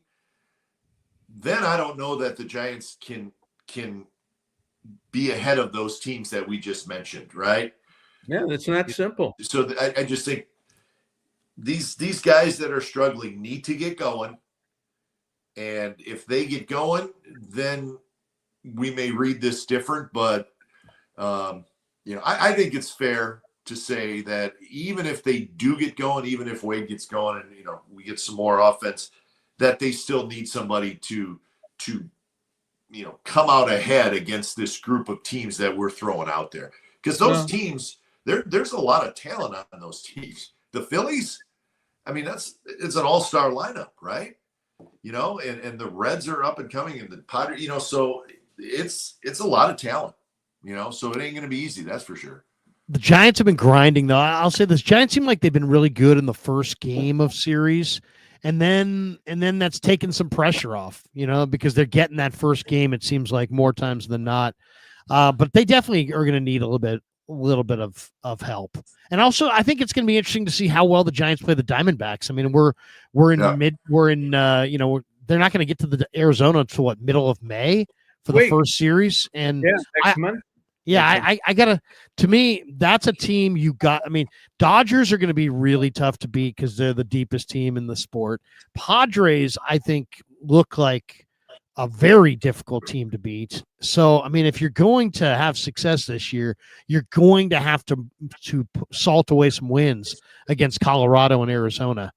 then I don't know that the Giants can be ahead of those teams that we just mentioned, right? Yeah, that's not simple. So I just think these guys that are struggling need to get going. And if they get going, then we may read this different. But, I think it's fair to say that even if they do get going, even if Wade gets going and, we get some more offense, that they still need somebody to come out ahead against this group of teams that we're throwing out there. Because those teams, there's a lot of talent on those teams. The Phillies, it's an all-star lineup, right? And the Reds are up and coming, and the Padres, so it's a lot of talent, so it ain't going to be easy. That's for sure. The Giants have been grinding, though. I'll say this: Giants seem like they've been really good in the first game of series, and then that's taken some pressure off, because they're getting that first game. It seems like more times than not, but they definitely are going to need a little bit of help. And also, I think it's going to be interesting to see how well the Giants play the Diamondbacks. They're not going to get to the Arizona until middle of May for the first series, and next month. Yeah, I gotta. To me, that's a team you got. Dodgers are going to be really tough to beat because they're the deepest team in the sport. Padres, I think, look like a very difficult team to beat. So, I mean, if you're going to have success this year, you're going to have to salt away some wins against Colorado and Arizona.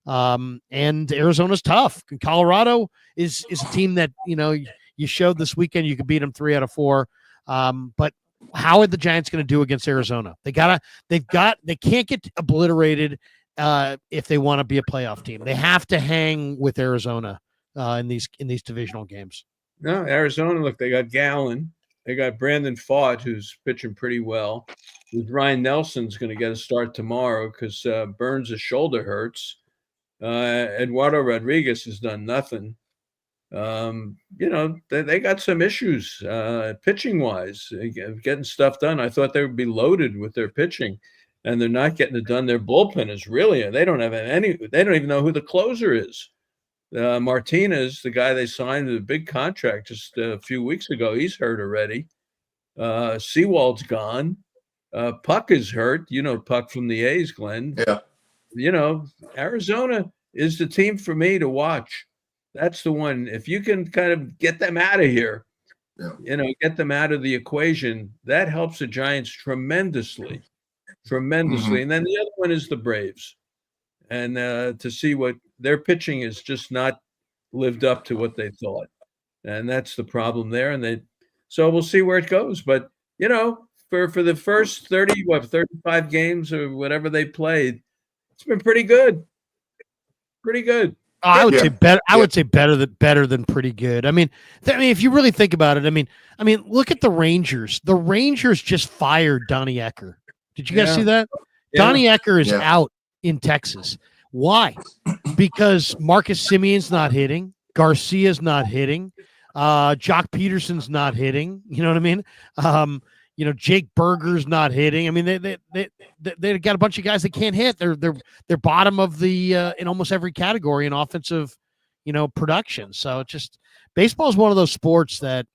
And Arizona's tough. Colorado is a team that, you showed this weekend you could beat them 3 out of 4. But how are the Giants going to do against Arizona? They can't get obliterated if they want to be a playoff team. They have to hang with Arizona in these divisional games. No, Arizona, look, they got Gallen. They got Brandon Pfaadt, who's pitching pretty well. Ryan Nelson's going to get a start tomorrow because Burns' shoulder hurts. Eduardo Rodriguez has done nothing. They got some issues pitching-wise, getting stuff done. I thought they would be loaded with their pitching, and they're not getting it done. Their bullpen is really – they don't even know who the closer is. Martinez, the guy they signed with a big contract just a few weeks ago, he's hurt already. Sewald's gone. Puck is hurt. Puck from the A's, Glenn. Yeah. Arizona is the team for me to watch. That's the one. If you can kind of get them out of here, get them out of the equation, that helps the Giants tremendously. Mm-hmm. And then the other one is the Braves. And to see what their pitching has just not lived up to what they thought. And that's the problem there. So we'll see where it goes. But, for the first 35 games or whatever they played, it's been pretty good. Pretty good. I would say better. I would say better than pretty good. I mean, if you really think about it, I mean, look at the Rangers. The Rangers just fired Donnie Ecker. Did you guys see that? Yeah. Donnie Ecker is out in Texas. Why? Because Marcus Simeon's not hitting. Garcia's not hitting. Jock Peterson's not hitting. You know what I mean? Jake Berger's not hitting. I mean, they got a bunch of guys that can't hit. They're bottom of the in almost every category in offensive, production. So it's just baseball is one of those sports that,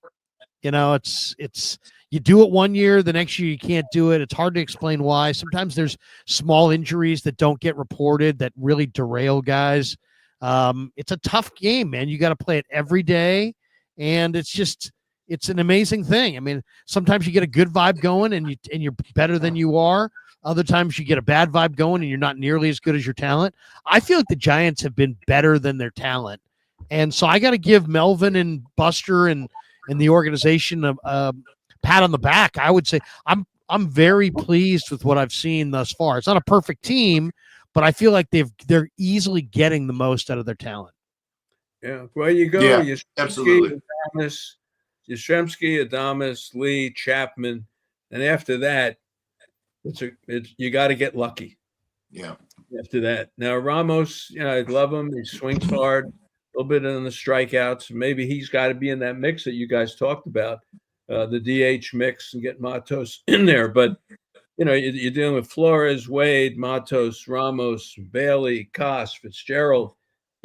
it's you do it one year, the next year you can't do it. It's hard to explain why. Sometimes there's small injuries that don't get reported that really derail guys. It's a tough game, man. You got to play it every day, and it's an amazing thing. I mean, sometimes you get a good vibe going and you're better than you are. Other times you get a bad vibe going and you're not nearly as good as your talent. I feel like the Giants have been better than their talent. And so I got to give Melvin and Buster and the organization a pat on the back. I would say I'm very pleased with what I've seen thus far. It's not a perfect team, but I feel like they're easily getting the most out of their talent. Yeah. Well, you go. Yeah, absolutely. Yastrzemski, Adames, Lee, Chapman, and after that, you got to get lucky. Yeah. After that, now Ramos, I love him. He swings hard, a little bit on the strikeouts. Maybe he's got to be in that mix that you guys talked about, the DH mix, and get Matos in there. But you're dealing with Flores, Wade, Matos, Ramos, Bailey, Koss, Fitzgerald.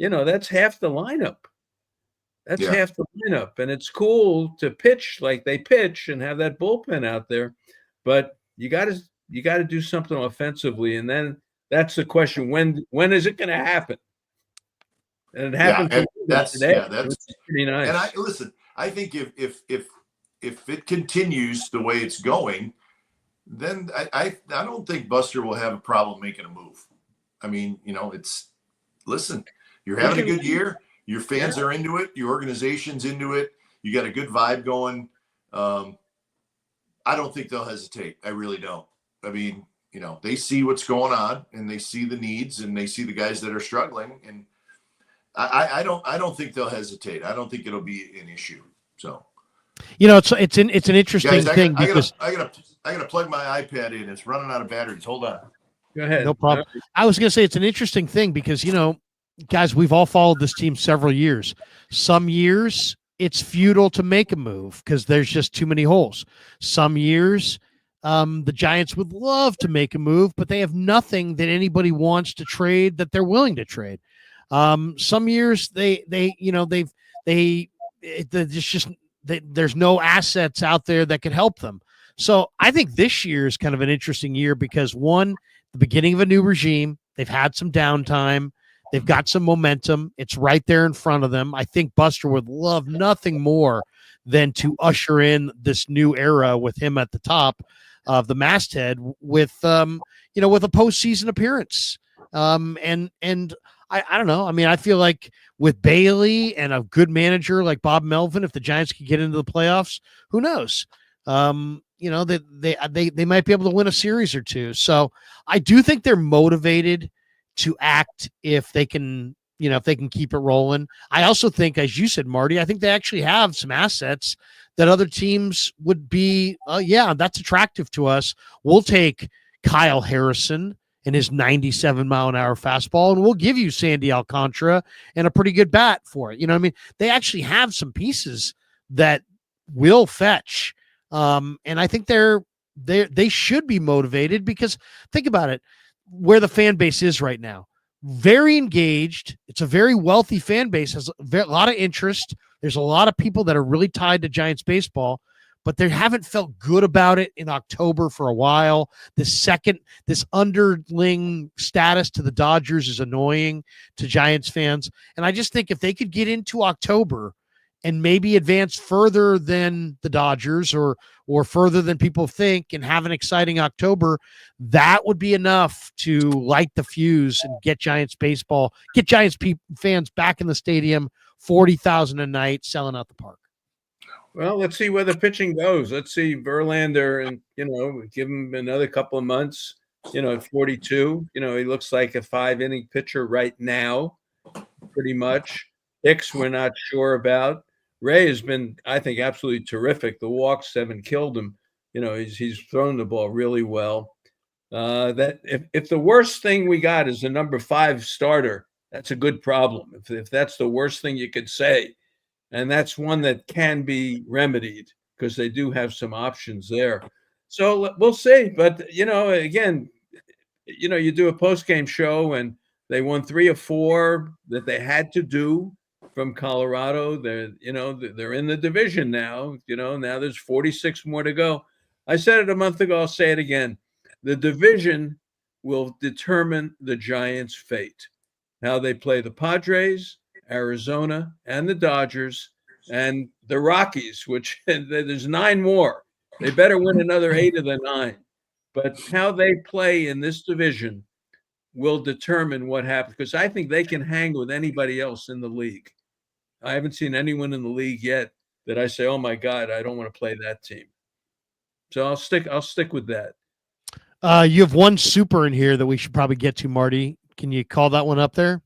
That's half the lineup. That's half the lineup, and it's cool to pitch like they pitch and have that bullpen out there. But you got to do something offensively, and then that's the question: when is it going to happen? And it happened. Yeah, that's today. That's pretty nice. And I think if it continues the way it's going, then I don't think Buster will have a problem making a move. I mean, listen, you're having a good year. Your fans are into it. Your organization's into it. You got a good vibe going. I don't think they'll hesitate. I really don't. I mean, they see what's going on and they see the needs and they see the guys that are struggling. And I don't think they'll hesitate. I don't think it'll be an issue. So, it's an interesting thing because I gotta plug my iPad in. It's running out of batteries. Hold on. Go ahead. No problem. I was gonna say it's an interesting thing because guys, we've all followed this team several years. Some years it's futile to make a move because there's just too many holes. Some years the Giants would love to make a move, but they have nothing that anybody wants to trade that they're willing to trade. Some years there's no assets out there that could help them. So I think this year is kind of an interesting year because one, the beginning of a new regime, they've had some downtime. They've got some momentum. It's right there in front of them. I think Buster would love nothing more than to usher in this new era with him at the top of the masthead with with a postseason appearance. And I don't know. I mean, I feel like with Bailey and a good manager like Bob Melvin, if the Giants could get into the playoffs, who knows? They might be able to win a series or two. So I do think they're motivated to act if they can keep it rolling. I also think, as you said, Marty, I think they actually have some assets that other teams would be, that's attractive to us. We'll take Kyle Harrison and his 97-mile-an-hour fastball, and we'll give you Sandy Alcantara and a pretty good bat for it. You know what I mean? They actually have some pieces that will fetch. And I think they should be motivated because think about it, where the fan base is right now. Very engaged. It's a very wealthy fan base, has a lot of interest. There's a lot of people that are really tied to Giants baseball, but they haven't felt good about it in October for a while. This underling status to the Dodgers is annoying to Giants fans. And I just think if they could get into October and maybe advance further than the Dodgers or further than people think and have an exciting October, that would be enough to light the fuse and get Giants fans back in the stadium, 40,000 a night, selling out the park. Well, let's see where the pitching goes. Let's see Verlander and, give him another couple of months, at 42. He looks like a 5-inning pitcher right now, pretty much. Hicks, we're not sure about. Ray has been, I think, absolutely terrific. The walks haven't killed him. He's thrown the ball really well. That if the worst thing we got is a number 5 starter, that's a good problem. If that's the worst thing you could say. And that's one that can be remedied because they do have some options there. So we'll see. But, again, you do a post-game show and they won 3 or 4 that they had to do from Colorado. They're in the division now. Now there's 46 more to go. I said it a month ago. I'll say it again. The division will determine the Giants' fate. How they play the Padres, Arizona, and the Dodgers, and the Rockies, which there's 9 more. They better win another 8 of the 9. But how they play in this division will determine what happens, because I think they can hang with anybody else in the league. I haven't seen anyone in the league yet that I say, oh my God, I don't want to play that team. So I'll stick with that. You have one super in here that we should probably get to, Marty. Can you call that one up there?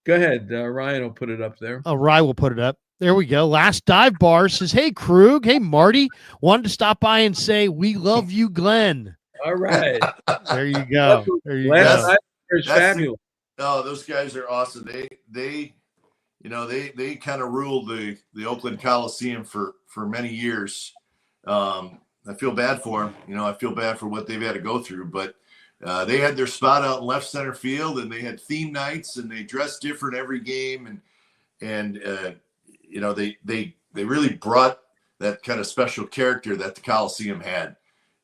Go ahead. Ryan will put it up there. Oh, Ryan will put it up. There we go. Last Dive Bar says, hey, Krug. Hey, Marty. Wanted to stop by and say, we love you, Glenn. All right. There you go. There you Last go. Is fabulous. Those guys are awesome. They kind of ruled the Oakland Coliseum for many years. I feel bad for them. I feel bad for what they've had to go through, but they had their spot out in left center field, and they had theme nights, and they dressed different every game, and they really brought that kind of special character that the Coliseum had,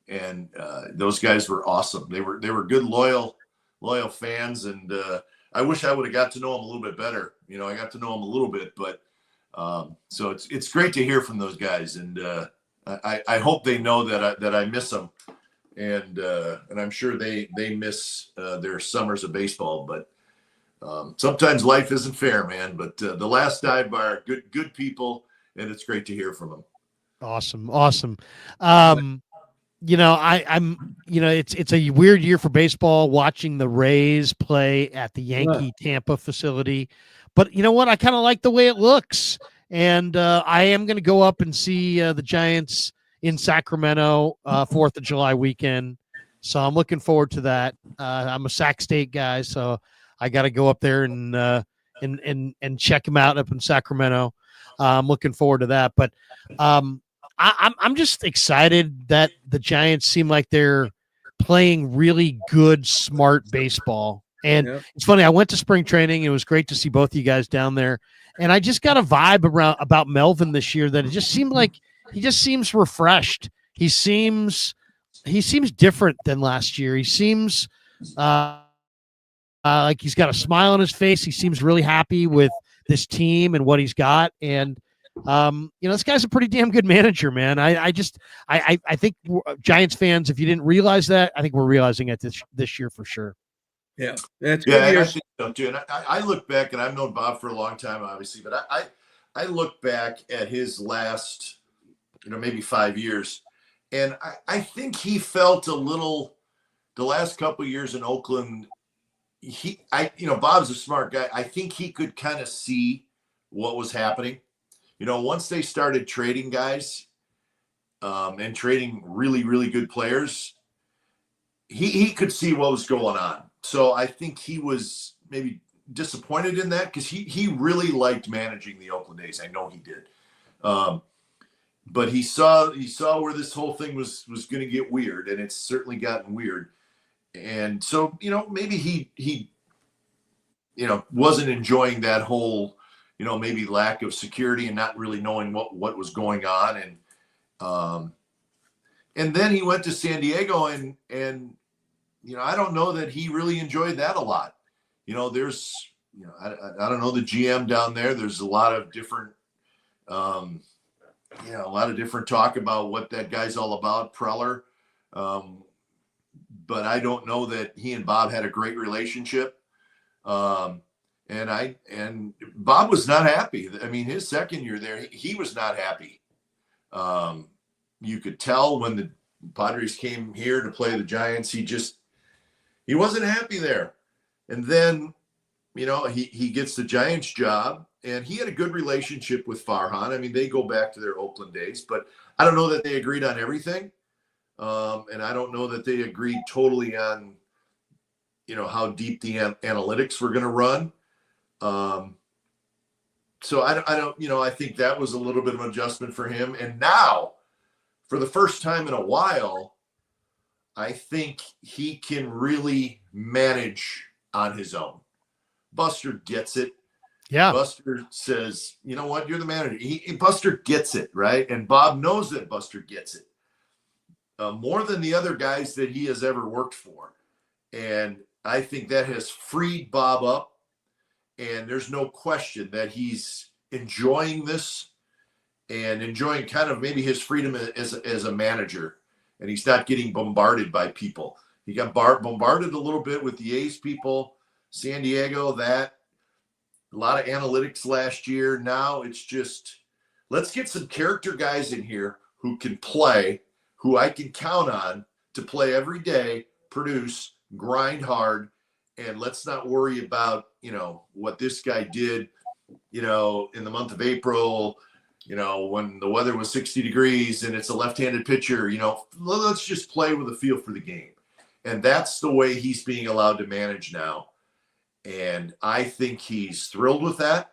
and those guys were awesome. They were good, loyal fans, and I wish I would have got to know them a little bit better. I got to know them a little bit, but so it's great to hear from those guys, and I hope they know that I miss them. And I'm sure they miss their summers of baseball, but sometimes life isn't fair, man. But the Last Dive Bar, good people, and it's great to hear from them. Awesome. I'm it's a weird year for baseball watching the Rays play at the Yankee Tampa facility, but you know what? I kind of like the way it looks, and I am going to go up and see the Giants in Sacramento 4th of July weekend. So I'm looking forward to that. I'm a Sac State guy, so I got to go up there and check them out up in Sacramento. I'm looking forward to that. But I'm just excited that the Giants seem like they're playing really good, smart baseball. And It's funny. I went to spring training. It was great to see both of you guys down there. And I just got a vibe about Melvin this year that it just seemed like he just seems refreshed. He seems different than last year. He seems Like he's got a smile on his face. He seems really happy with this team and what he's got. And this guy's a pretty damn good manager, man. I think Giants fans, if you didn't realize that, I think we're realizing it this year for sure. Yeah, that's good. Yeah, I think so too. And I look back, and I've known Bob for a long time, obviously, but I look back at his last, maybe 5 years, and I think he felt a little the last couple of years in Oakland. Bob's a smart guy. I think he could kind of see what was happening. Once they started trading guys and trading really, really good players, he could see what was going on. So I think he was maybe disappointed in that because he really liked managing the Oakland A's. I know he did. But he saw where this whole thing was going to get weird, and it's certainly gotten weird. And so, maybe he wasn't enjoying that whole, maybe lack of security and not really knowing what was going on. And then he went to San Diego and I don't know that he really enjoyed that a lot. There's, I don't know the GM down there. There's a lot of different, a lot of different talk about what that guy's all about, Preller. But I don't know that he and Bob had a great relationship. And Bob was not happy. I mean, his second year there, he was not happy. You could tell when the Padres came here to play the Giants, he wasn't happy there. And then, he gets the Giants job, and he had a good relationship with Farhan. I mean, they go back to their Oakland days, but I don't know that they agreed on everything. And I don't know that they agreed totally on, how deep the analytics were going to run. So I don't, I think that was a little bit of an adjustment for him. And now, for the first time in a while, I think he can really manage on his own. Buster gets it. Yeah. Buster says, you know what, you're the manager. Buster gets it, right? And Bob knows that Buster gets it. More than the other guys that he has ever worked for. And I think that has freed Bob up. And there's no question that he's enjoying this and enjoying kind of maybe his freedom as a manager. And he's not getting bombarded by people. He got bombarded a little bit with the A's people, San Diego, a lot of analytics last year. Now it's just, let's get some character guys in here who can play, who I can count on to play every day, produce, grind hard, and let's not worry about, what this guy did, in the month of April, when the weather was 60 degrees and it's a left-handed pitcher, let's just play with a feel for the game. And that's the way he's being allowed to manage now. And I think he's thrilled with that.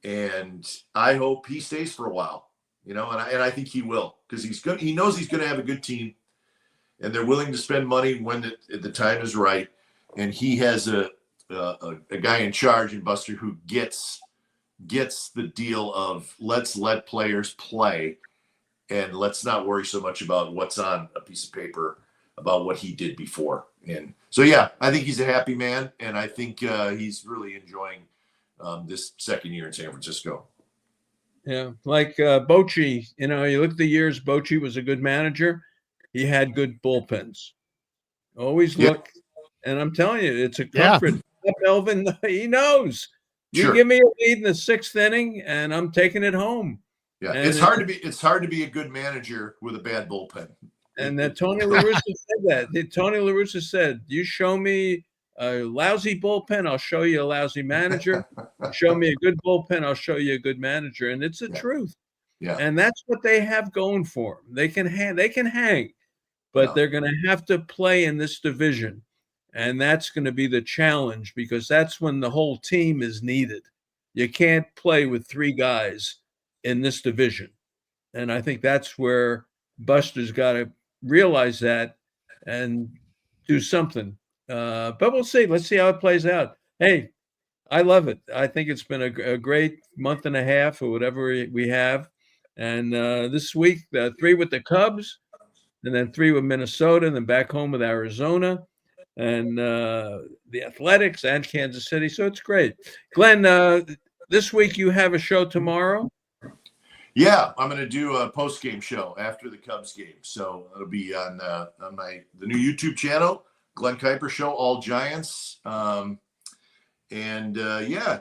And I hope he stays for a while, and I think he will, because he knows he's going to have a good team, and they're willing to spend money when the time is right. And he has a guy in charge in Buster who gets the deal of let's let players play, and let's not worry so much about what's on a piece of paper about what he did before. And so, yeah, I think he's a happy man, and I think he's really enjoying this second year in San Francisco. Yeah, like Bochy, you look at the years Bochy was a good manager. He had good bullpens. Always look, and I'm telling you, it's a comfort. Yeah. Elvin, he knows. You give me a lead in the sixth inning, and I'm taking it home. Yeah, and it's hard to be a good manager with a bad bullpen. And that Tony La Russa said that. Tony La Russa said, "You show me a lousy bullpen, I'll show you a lousy manager. Show me a good bullpen, I'll show you a good manager." And it's the truth. Yeah. And that's what they have going for them. They can hang, but they're going to have to play in this division. And that's going to be the challenge, because that's when the whole team is needed. You can't play with three guys in this division. And I think that's where Buster's got to realize that and do something. But we'll see. Let's see how it plays out. Hey, I love it. I think it's been a great month and a half or whatever we have. And this week, 3 with the Cubs, and then 3 with Minnesota, and then back home with Arizona. and the Athletics and Kansas City. So it's great. Glenn, this week you have a show tomorrow? Yeah, I'm going to do a post-game show after the Cubs game. So it'll be on the new YouTube channel, Glen Kuiper Show, All Giants.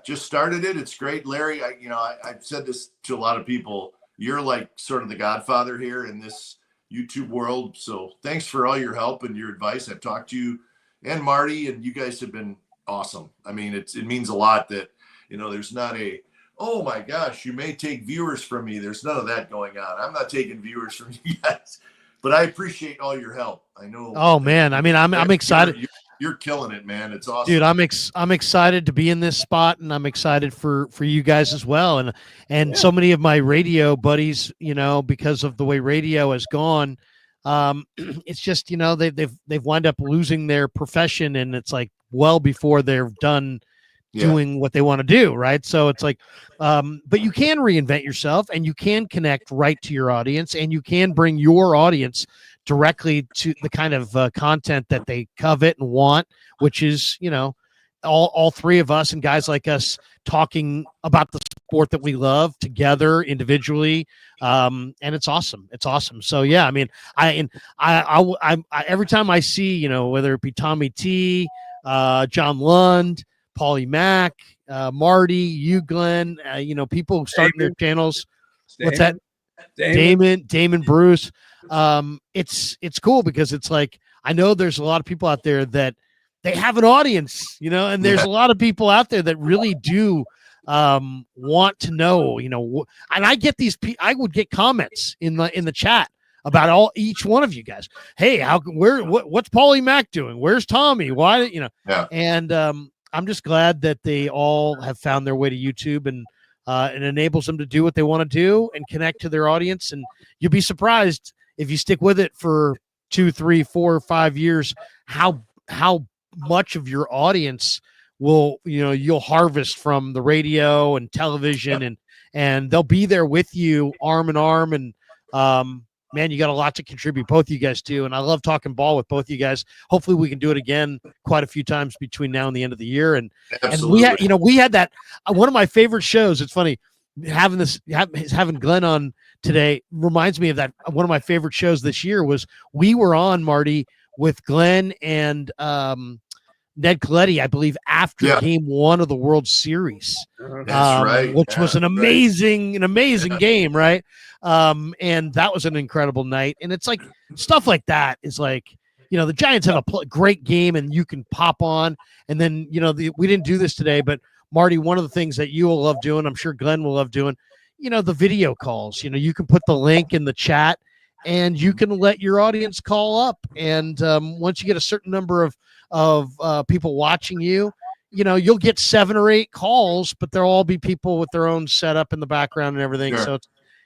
Just started it. It's great. Larry, I've said this to a lot of people. You're like sort of the godfather here in this YouTube world. So thanks for all your help and your advice. I've talked to you and Marty, and you guys have been awesome. I mean, it means a lot that, there's not a, oh my gosh, you may take viewers from me. There's none of that going on. I'm not taking viewers from you guys, but I appreciate all your help. I know. Oh man. I mean, I'm excited. You're killing it, man. It's awesome. Dude, I'm excited to be in this spot, and I'm excited for you guys as well. And so many of my radio buddies, because of the way radio has gone, it's just, they've wound up losing their profession, and it's like well before they're done doing what they want to do, right? So it's like, but you can reinvent yourself, and you can connect right to your audience, and you can bring your audience directly to the kind of content that they covet and want, which is, all three of us and guys like us talking about the sport that we love together individually. And it's awesome. It's awesome. So yeah, I mean, I every time I see, whether it be Tommy T, John Lund, Paulie Mack, Marty, you, Glenn, people starting their channels. What's that? Damon Bruce. It's cool because it's like, I know there's a lot of people out there that they have an audience, and there's a lot of people out there that really do want to know, and I get I would get comments in the chat about each one of you guys. Hey, what's Paulie Mack doing? Where's Tommy? Why, and I'm just glad that they all have found their way to YouTube, and it enables them to do what they want to do and connect to their audience. And you'll be surprised if you stick with it for 2, 3, 4, 5 years, how much of your audience you'll harvest from the radio and television, and they'll be there with you arm in arm. And man, you got a lot to contribute, both of you guys do. And I love talking ball with both of you guys. Hopefully we can do it again quite a few times between now and the end of the year. And we had that, one of my favorite shows. It's funny having Glenn on today reminds me of that. One of my favorite shows this year was we were on, Marty, with Glenn and Ned Colletti, I believe, after game 1 of the World Series. That's right. Which was an amazing game, right? And that was an incredible night. And it's like stuff like that is like, the Giants have a great game, and you can pop on. And then, we didn't do this today, but Marty, one of the things that you will love doing, I'm sure Glenn will love doing, the video calls. You can put the link in the chat, and you can let your audience call up. And once you get a certain number of people watching you'll get 7 or 8 calls, but there'll all be people with their own setup in the background and everything. Sure. So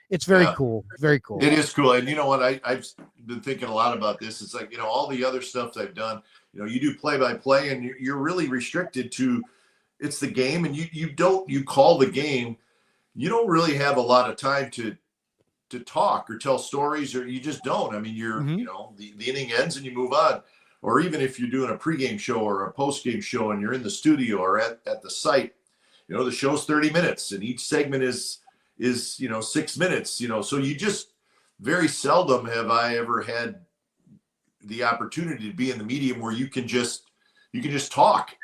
it's very cool. Very cool. It is cool. And you know what? I've been thinking a lot about this. It's like, all the other stuff I've done, you do play-by-play, and you're really restricted to, it's the game, and you call the game. You don't really have a lot of time to talk or tell stories, or you just don't. I mean, you're, the inning ends and you move on. Or even if you're doing a pregame show or a postgame show and you're in the studio or at the site, the show's 30 minutes and each segment is 6 minutes, so you just very seldom have I ever had the opportunity to be in the medium where you can just talk,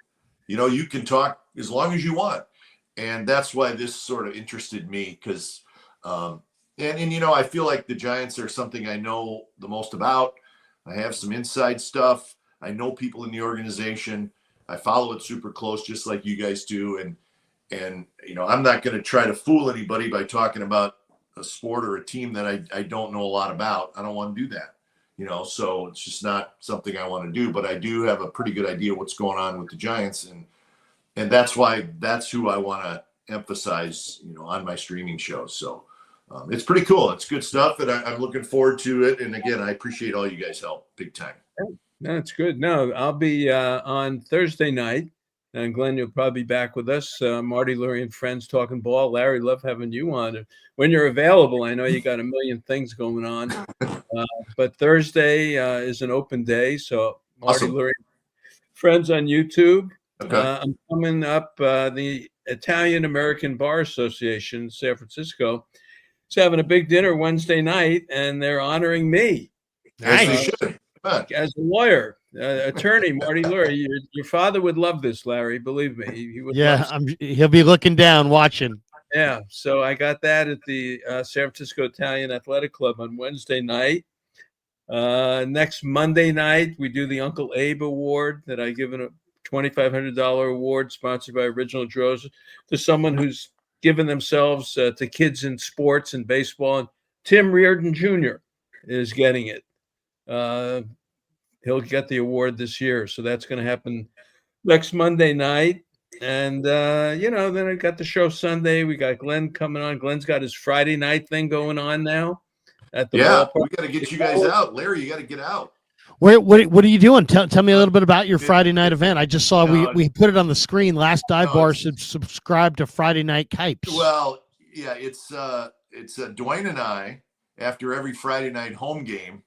you can talk as long as you want. And that's why this sort of interested me, because, I feel like the Giants are something I know the most about. I have some inside stuff. I know people in the organization. I follow it super close, just like you guys do. And I'm not going to try to fool anybody by talking about a sport or a team that I don't know a lot about. I don't want to do that, so it's just not something I want to do. But I do have a pretty good idea what's going on with the Giants. And that's who I want to emphasize, on my streaming shows. So it's pretty cool. It's good stuff, and I'm looking forward to it. And again, I appreciate all you guys' help, big time. That's good. No, I'll be on Thursday night, and Glenn, you'll probably be back with us. Marty Lurie and friends talking ball. Larry, love having you on when you're available. I know you got a million things going on, but Thursday is an open day. So Marty Lurie, friends on YouTube. Okay. I'm coming up. The Italian American Bar Association in San Francisco is having a big dinner Wednesday night, and they're honoring me. As they Nice. should. Come on. As a lawyer, attorney, Marty Lurie. Your father would love this, Larry. Believe me, he would. Yeah, Love he'll be looking down, watching. Yeah, so I got that at the San Francisco Italian Athletic Club on Wednesday night. Next Monday night, we do the Uncle Abe Award that I give a $2,500 award sponsored by Original Draws to someone who's given themselves to kids in sports and baseball. And Tim Reardon Jr. is getting it. He'll get the award this year. So that's going to happen next Monday night. And, then I got the show Sunday. We got Glenn coming on. Glenn's got his Friday night thing going on now at the ballpark. We got to get you guys out. Larry, you got to get out. What are you doing? Tell me a little bit about your Friday night event. I just saw we put it on the screen. Last Dive Bar subscribed to Friday Night Kipes. Well, yeah, it's Dwayne and I, after every Friday night home game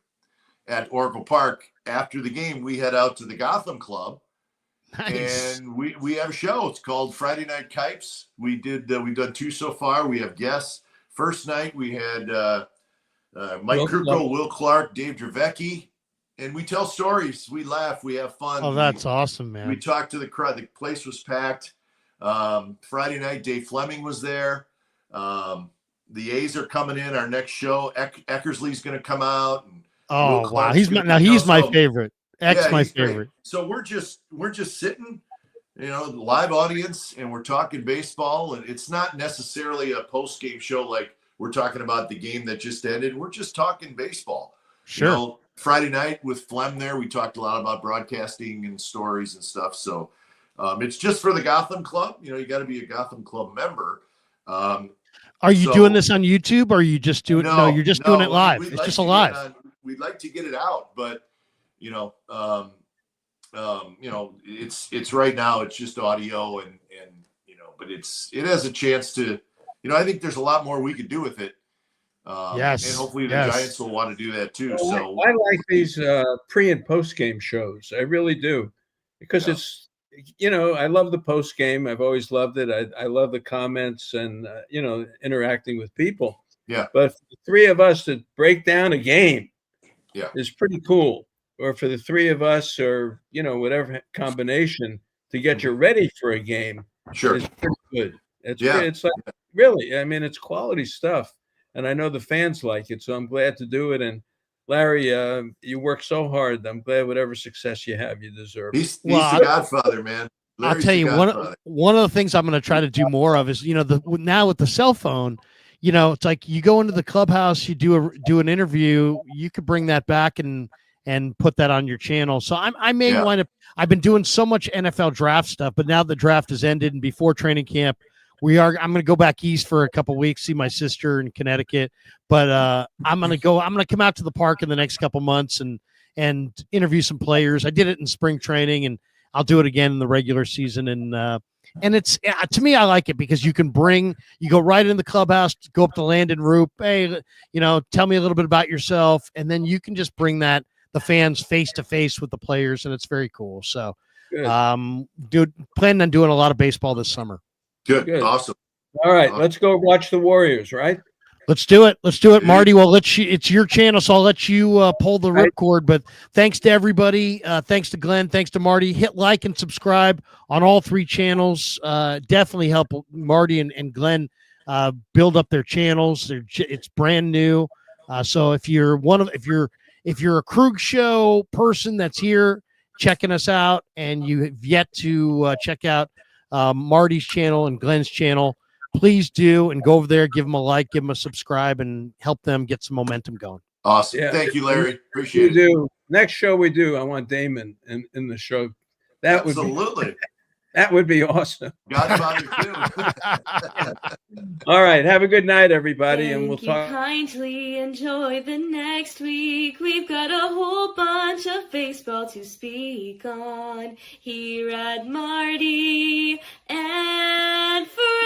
at Oracle Park, after the game, we head out to the Gotham Club. Nice. And we have a show. It's called Friday Night Kipes. We've done 2 so far. We have guests. First night we had Mike Krueger, Will Clark, Dave Dravecki, and we tell stories. We laugh. We have fun. Oh, that's awesome, man. We talked to the crowd. The place was packed. Friday night, Dave Fleming was there. The A's are coming in. Our next show, Eckersley's going to come out. And oh, wow. He's my favorite. My favorite. Great. So we're just sitting, live audience, and we're talking baseball, and it's not necessarily a post-game show like we're talking about the game that just ended. We're just talking baseball. Sure. Friday night with Flem there, we talked a lot about broadcasting and stories and stuff. So it's just for the Gotham Club. You got to be a Gotham Club member. Are you doing this on YouTube, or are you just doing? No, you're just doing it live. It's just a live. We'd like to get it out, but it's right now. It's just audio, and but it has a chance to. I think there's a lot more we could do with it. Yes, and hopefully the Giants will want to do that too. So I like these pre and post game shows. I really do, because it's I love the post game. I've always loved it. I love the comments and interacting with people. Yeah, but for the three of us to break down a game, is pretty cool. Or for the three of us, or whatever combination, to get you ready for a game, sure, is pretty good. It's like really, I mean, it's quality stuff, and I know the fans like it, so I'm glad to do it. And Larry, you work so hard. I'm glad whatever success you have, you deserve. He's the Godfather, man. Larry's I'll tell you one of the things I'm going to try to do more of is now with the cell phone. It's like you go into the clubhouse, you do an interview, you could bring that back and put that on your channel. So I may wind up. I've been doing so much NFL draft stuff, but now the draft has ended, and before training camp, I'm going to go back east for a couple of weeks, see my sister in Connecticut. But I'm going to come out to the park in the next couple months and interview some players. I did it in spring training, and I'll do it again in the regular season. And it's to me, I like it because you go right in the clubhouse, go up to Landon Roop. Hey, tell me a little bit about yourself. And then you can just bring the fans face to face with the players. And it's very cool. So, planning on doing a lot of baseball this summer. Good. Awesome. All right. Let's go watch the Warriors, right? Let's do it. Marty. Well, it's your channel, so I'll let you pull the ripcord. But thanks to everybody. Thanks to Glenn. Thanks to Marty. Hit like and subscribe on all 3 channels. Definitely help Marty and Glenn build up their channels. It's brand new. So if you're a Krueg show person that's here checking us out, and you have yet to check out Marty's channel and Glenn's channel, please do, and go over there, give them a like, give them a subscribe, and help them get some momentum going. Awesome. Yeah. Thank you, Larry. Appreciate it. Next show we do, I want Damon in the show. That would be awesome. Godfather too. All right. Have a good night, everybody, and we'll talk. Kindly enjoy the next week. We've got a whole bunch of baseball to speak on here at Marty and Fred.